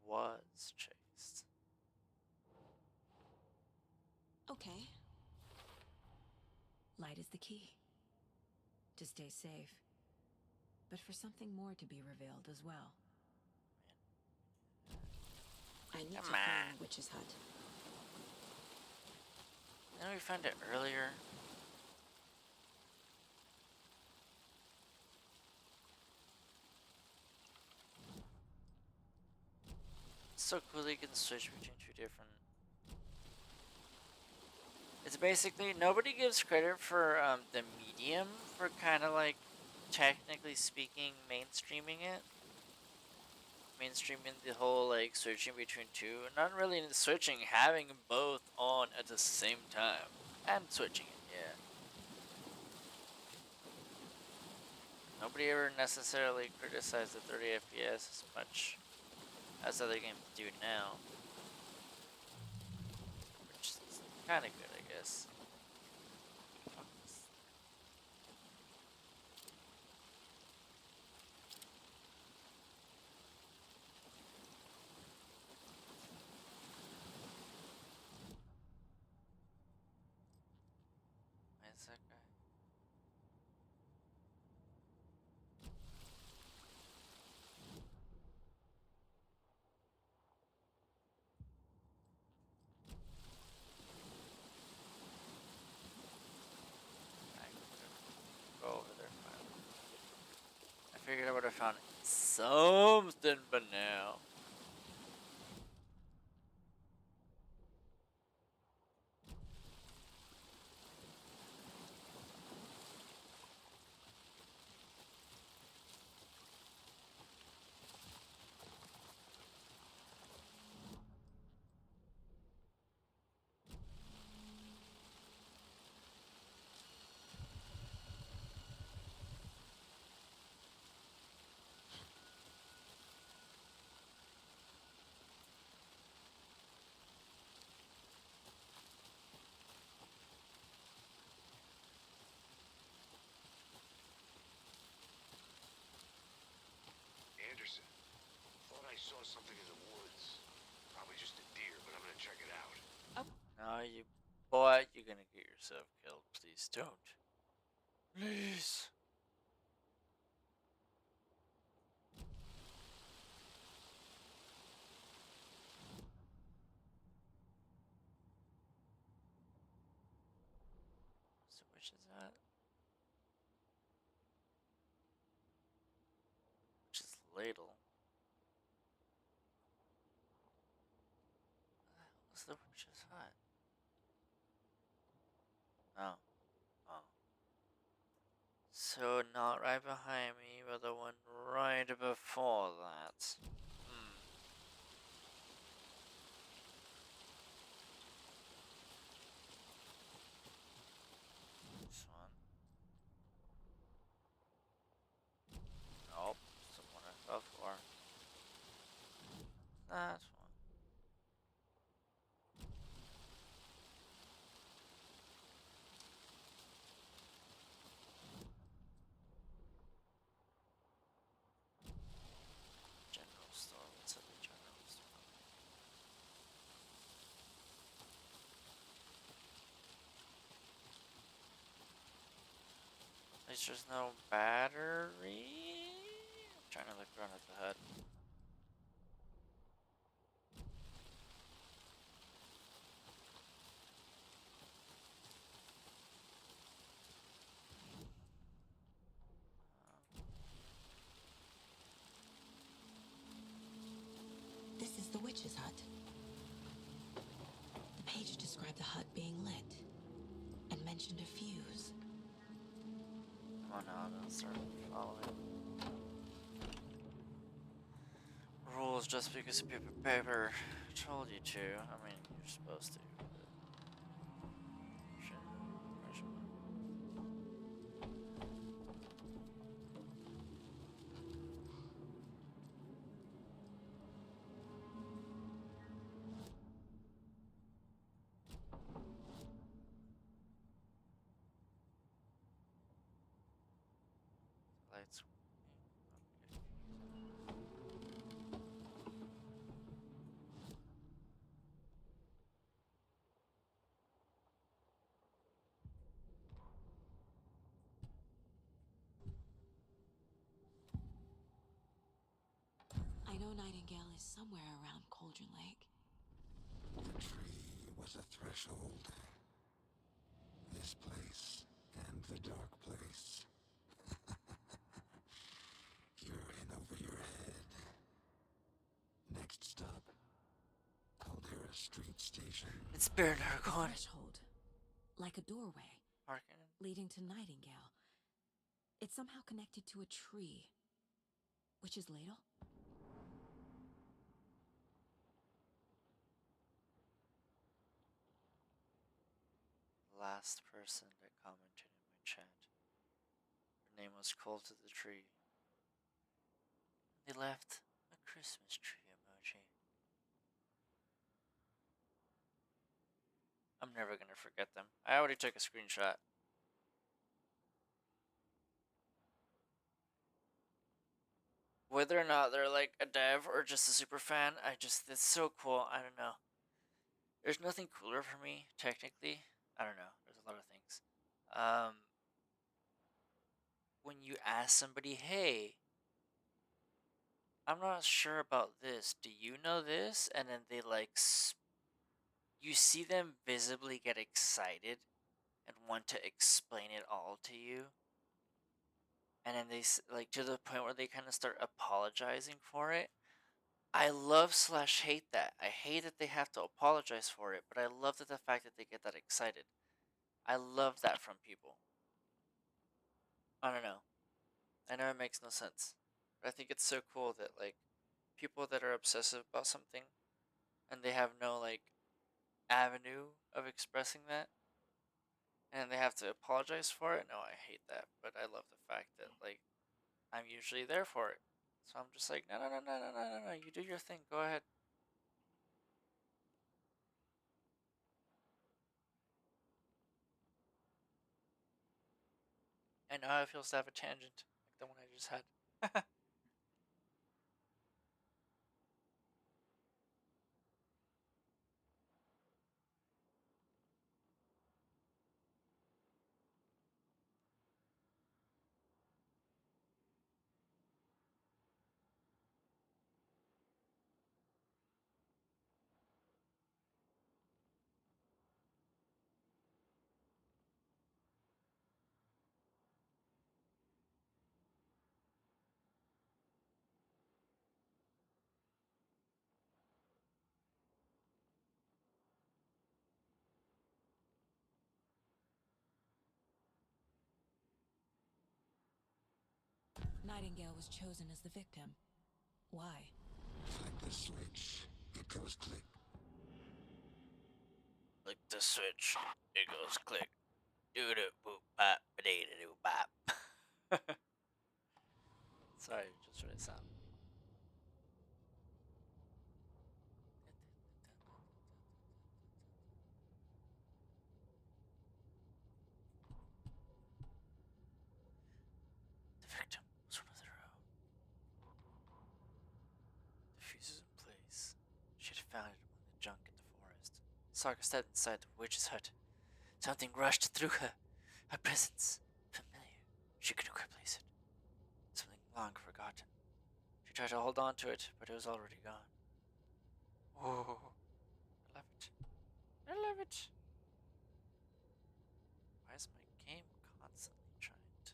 Was chased. Okay. Light is the key. To stay safe. But for something more to be revealed as well. I need to find the witch's hut. Didn't we find it earlier? It's so cool that you can switch between two different. It's basically nobody gives credit for the medium for kind of like technically speaking mainstreaming it. Mainstreaming the whole like switching between two, not really switching, having both on at the same time and switching it. Yeah. Nobody ever necessarily criticized the 30 FPS as much as other games do now, which is kind of good, I guess. figured I would have found something, but no. Anderson, thought I saw something in the woods. Probably just a deer, but I'm gonna check it out. No, you boy, you're gonna get yourself killed. Please don't. Please. So which is that? Which is ladle? What's the witch's hut? Oh. Oh. So not right behind me, but the one right before that. This one. Nope. Someone I fell for. That one. General store. What's at the general store? At least there's no battery. I'm trying to look around at the hut. This is the witch's hut. The page described the hut being lit and mentioned a fuse. Oh no, don't start following rules just because paper told you to. I mean, you're supposed to. Lights. I know Nightingale is somewhere around Cauldron Lake. The tree was a threshold. This place and the dark place. You're in over your head. Next stop, Caldera Street Station. It's Bernard A gone. threshold, like a doorway, leading to Nightingale. It's somehow connected to a tree. Witch's ladle? Last person that commented in my chat. Her name was Cold to the Tree. They left a Christmas tree emoji. I'm never gonna forget them. I already took a screenshot. Whether or not they're like a dev or just a super fan, it's so cool. I don't know. There's nothing cooler for me, technically. I don't know. There's a lot of things. When you ask somebody, hey, I'm not sure about this. Do you know this? And then they you see them visibly get excited and want to explain it all to you. and then they like to the point where they kind of start apologizing for it. I love slash hate that. I hate that they have to apologize for it, but I love that the fact that they get that excited. I love that from people. I don't know. I know it makes no sense, but I think it's so cool that like people that are obsessive about something and they have no like avenue of expressing that and they have to apologize for it. No, I hate that, but I love the fact that like I'm usually there for it. So I'm just like, no, no, no, no, no, no, no, no. You do your thing. Go ahead. I know how it feels to have a tangent like the one I just had. Nightingale was chosen as the victim. Why? Like the switch, it goes click. Like the switch, it goes click. Do do boop bop ba dee do bop. Sorry, just trying to sound. The victim was one of their own. The fuse is in place. She had found it among the junk in the forest. Saga stepped inside the witch's hut. Something rushed through her. Her presence. Familiar. She couldn't quite place it. Something long forgotten. She tried to hold on to it, but it was already gone. Oh, I love it. I love it. Why is my game constantly trying to...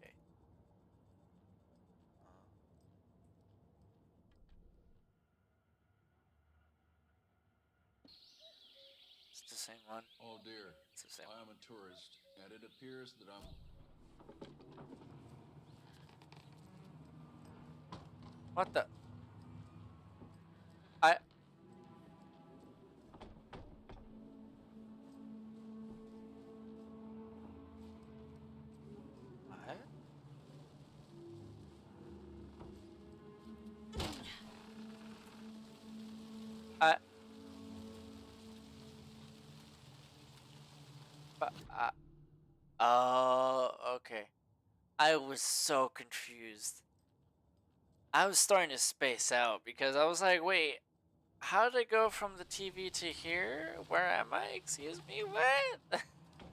Okay. It's the same one. Oh dear. It's the same I am a tourist, and it appears that I'm... What the? I... What? I... But, oh, okay. I was so confused. I was starting to space out because I was like, wait, how did it go from the TV to here? Where am I? Excuse me, what?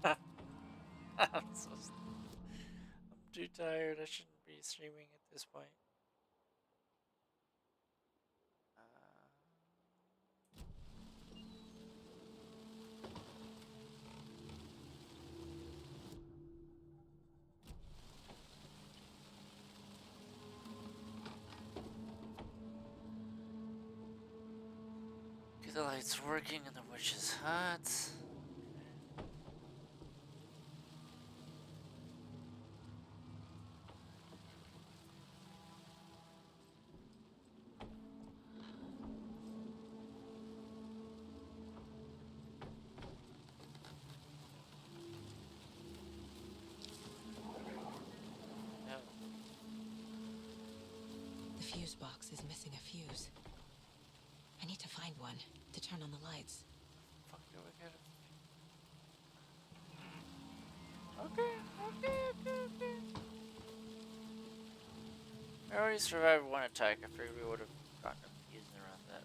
I'm so I'm too tired. I shouldn't be streaming at this point. Get the lights working in the witch's hut. The fuse box is missing a fuse. I need to find one to turn on the lights. Fuck, do we get it? Okay. I already survived one attack. I figured we would have gotten a fuse around that.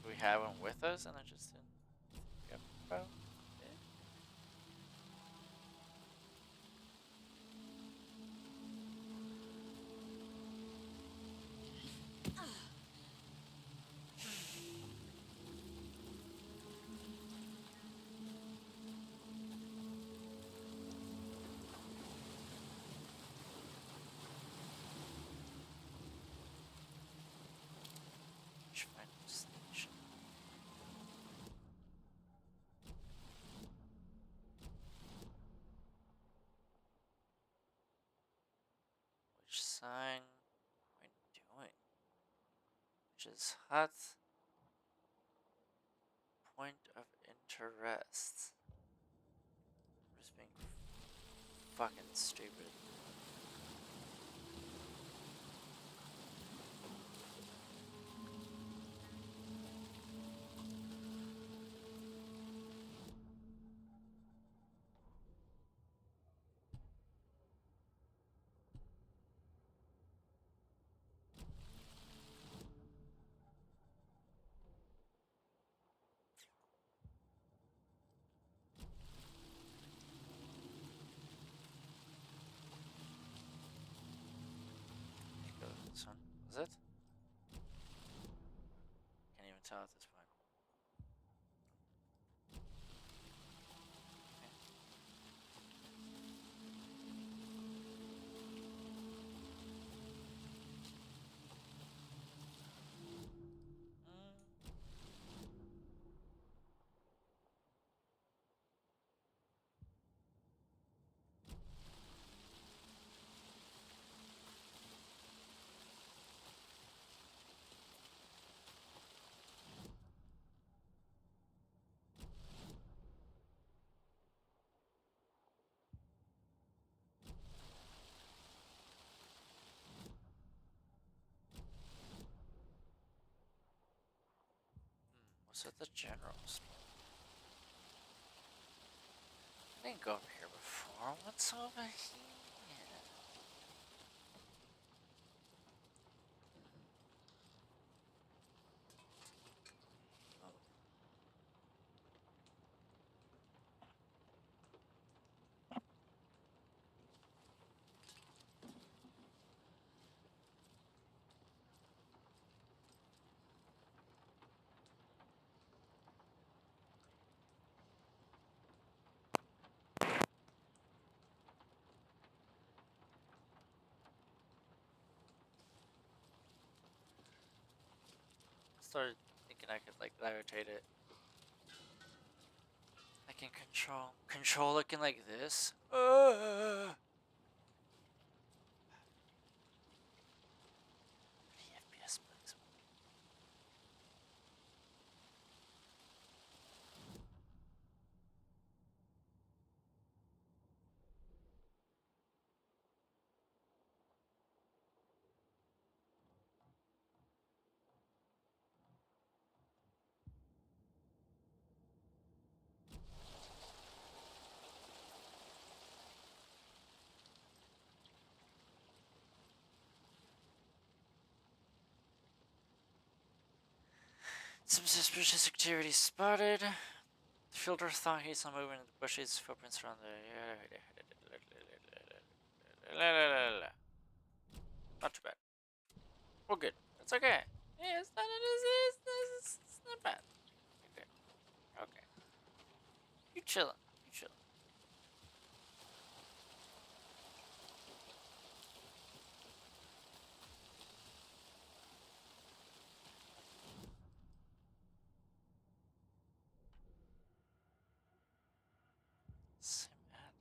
We have one with us, and I just didn't think about it. Bushes Hut. Point of interest. I'm just being fucking stupid. Go with this one. Is it? Can't even tell at this point. Was it the generals? I didn't go over here before. What's over here? Started thinking I could like levitate it. I can control looking like this. FPS, please. Some suspicious activity spotted. The fielder thought he saw movement in the bushes, footprints around the. Not too bad. We're good. It's okay. Yeah, it's not bad. Okay. Okay. You chillin'. You chillin'. Same ad.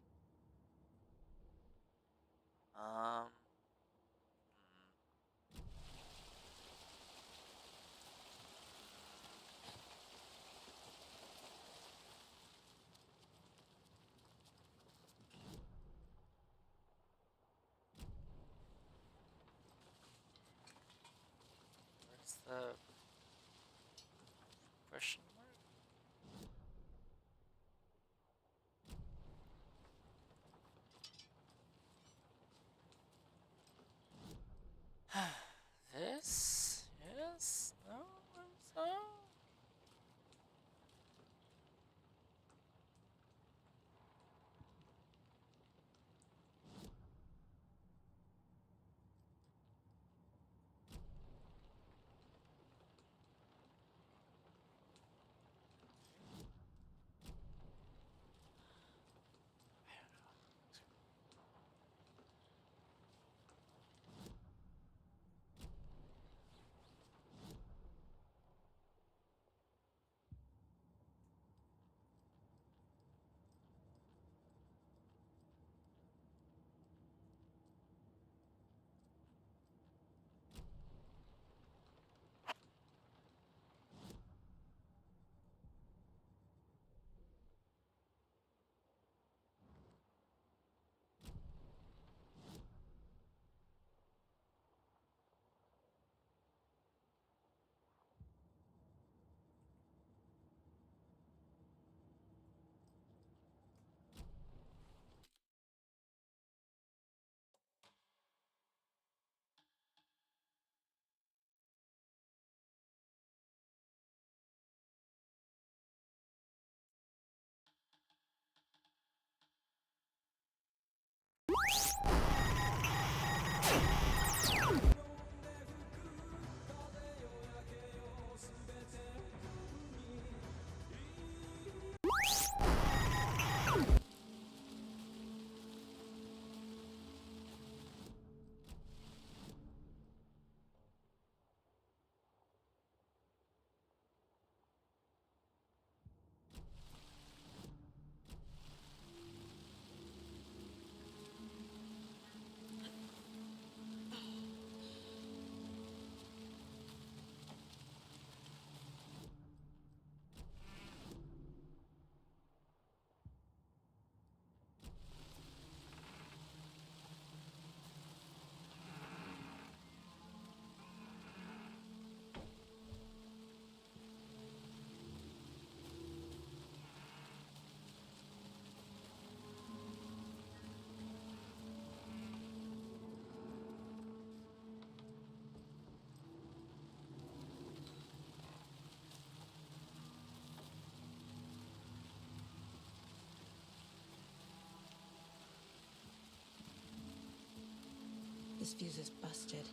This fuse is busted.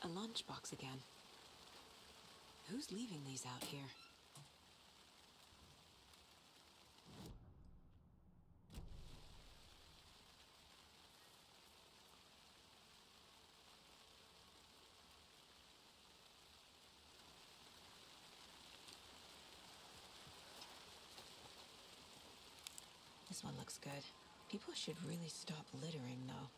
A lunchbox again. Who's leaving these out here? This one looks good. People should really stop littering, though.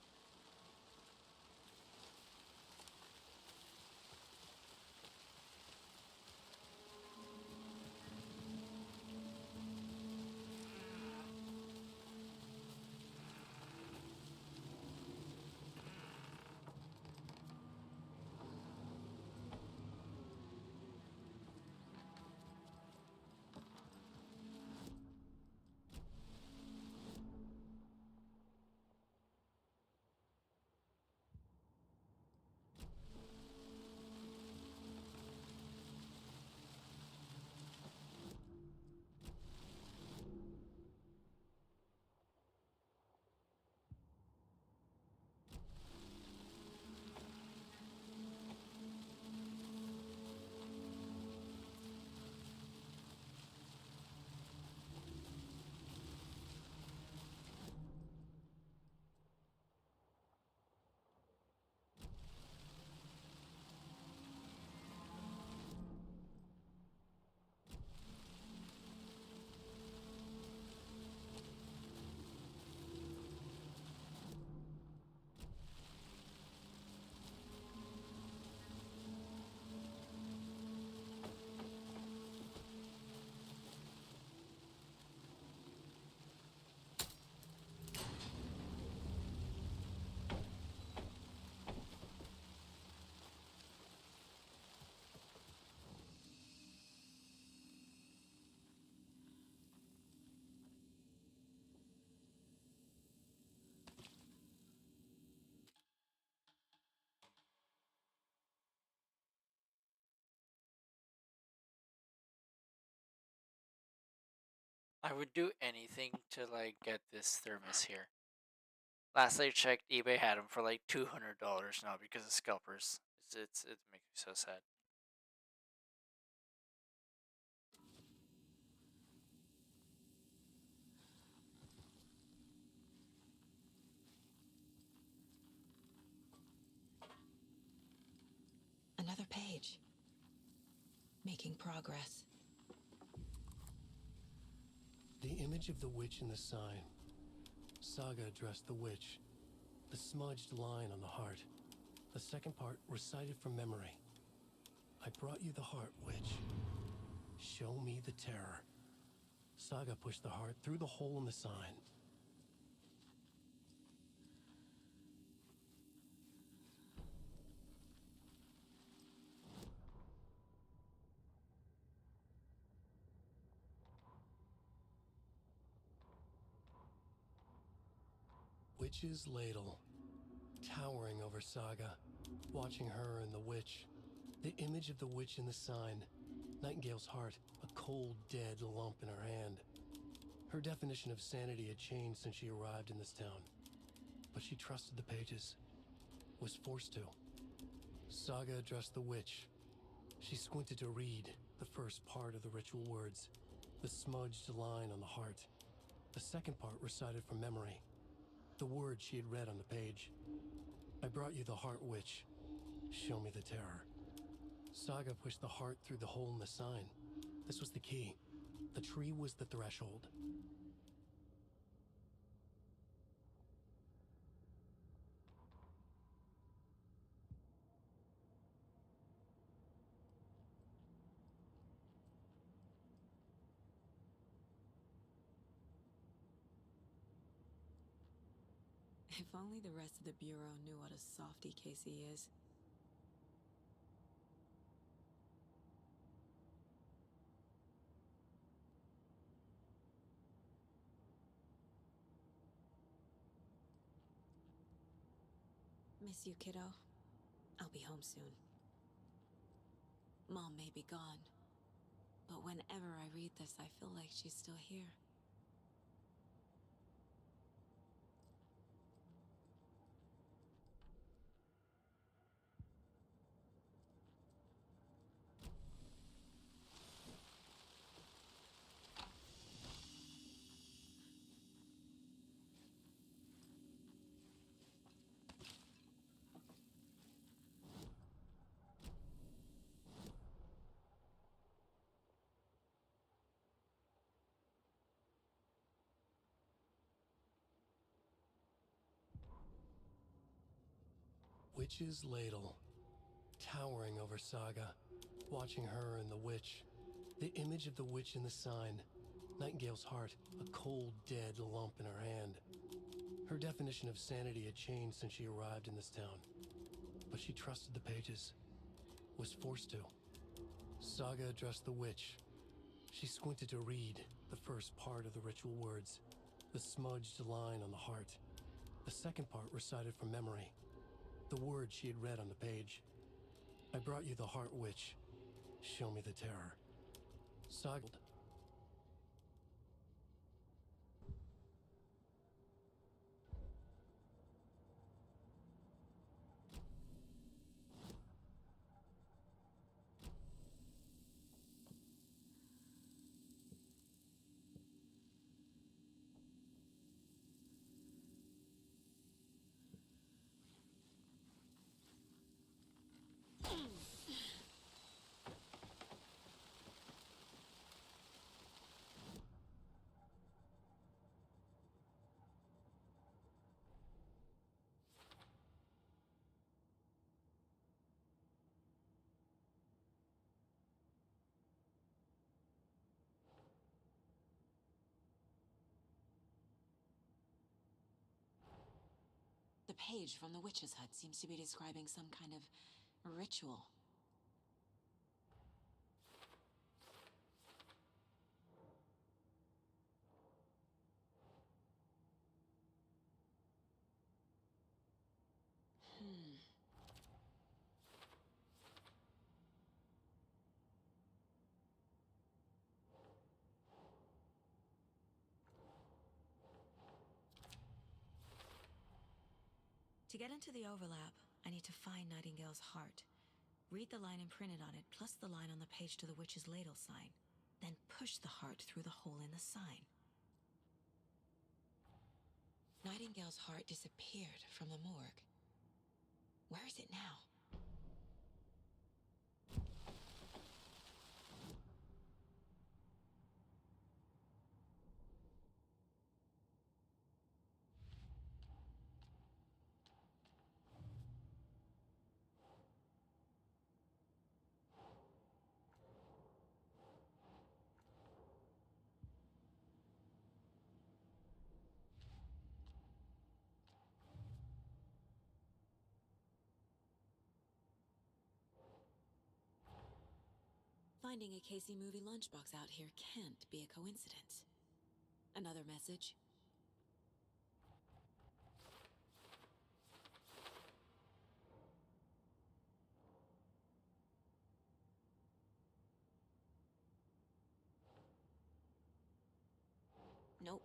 I would do anything to like get this thermos here. Last I checked, eBay had them for like $200 now because of scalpers. It makes me so sad. Another page. making progress. The image of the witch in the sign. Saga addressed the witch. The smudged line on the heart. The second part recited from memory. I brought you the heart, witch. Show me the terror. Saga pushed the heart through the hole in the sign. Witch's ladle, towering over Saga, watching her and the witch. The image of the witch in the sign. Nightingale's heart, a cold, dead lump in her hand. Her definition of sanity had changed since she arrived in this town. But she trusted the pages. Was forced to. Saga addressed the witch. She squinted to read the first part of the ritual words. The smudged line on the heart. The second part recited from memory. The words she had read on the page. I brought you the heart, witch. Show me the terror. Saga pushed the heart through the hole in the sign. This was the key. The tree was the threshold. If only the rest of the Bureau knew what a softy Casey is. Miss you, kiddo. I'll be home soon. Mom may be gone, but whenever I read this, I feel like she's still here. Witch's ladle, towering over Saga, watching her and the witch. The image of the witch in the sign. Nightingale's heart, a cold, dead lump in her hand. Her definition of sanity had changed since she arrived in this town. But she trusted the pages. Was forced to. Saga addressed the witch. She squinted to read the first part of the ritual words. The smudged line on the heart. The second part recited from memory. The words she had read on the page. I brought you the heart, witch. Show me the terror. Saga. The page from the witch's hut seems to be describing some kind of ritual. To get into the overlap, I need to find Nightingale's heart. Read the line imprinted on it, plus the line on the page to the witch's ladle sign. Then push the heart through the hole in the sign. Nightingale's heart disappeared from the morgue. Where is it now? finding a Casey movie lunchbox out here can't be a coincidence. Another message? Nope.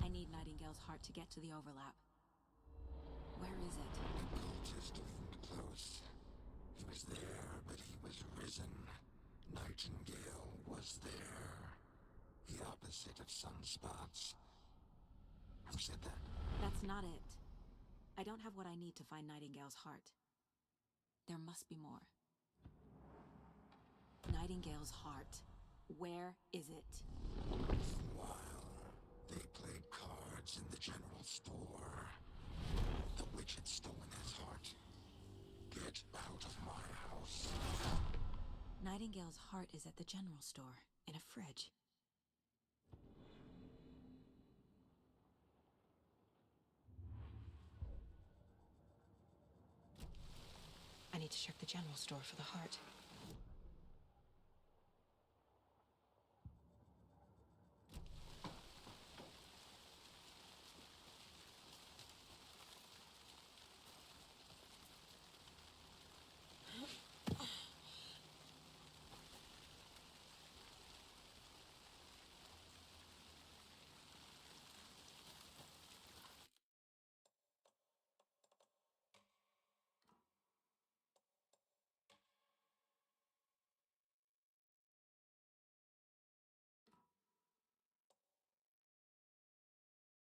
I need Nightingale's heart to get to the overlap. Where is it? The cultist isn't close. He was there, but he was risen. Nightingale was there. The opposite of sunspots. Who said that? That's not it. I don't have what I need to find Nightingale's heart. There must be more. Nightingale's heart. Where is it? While they played cards in the general store, the witch had stolen his heart. Get out of my house. Nightingale's heart is at the general store, in a fridge. I need to check the general store for the heart.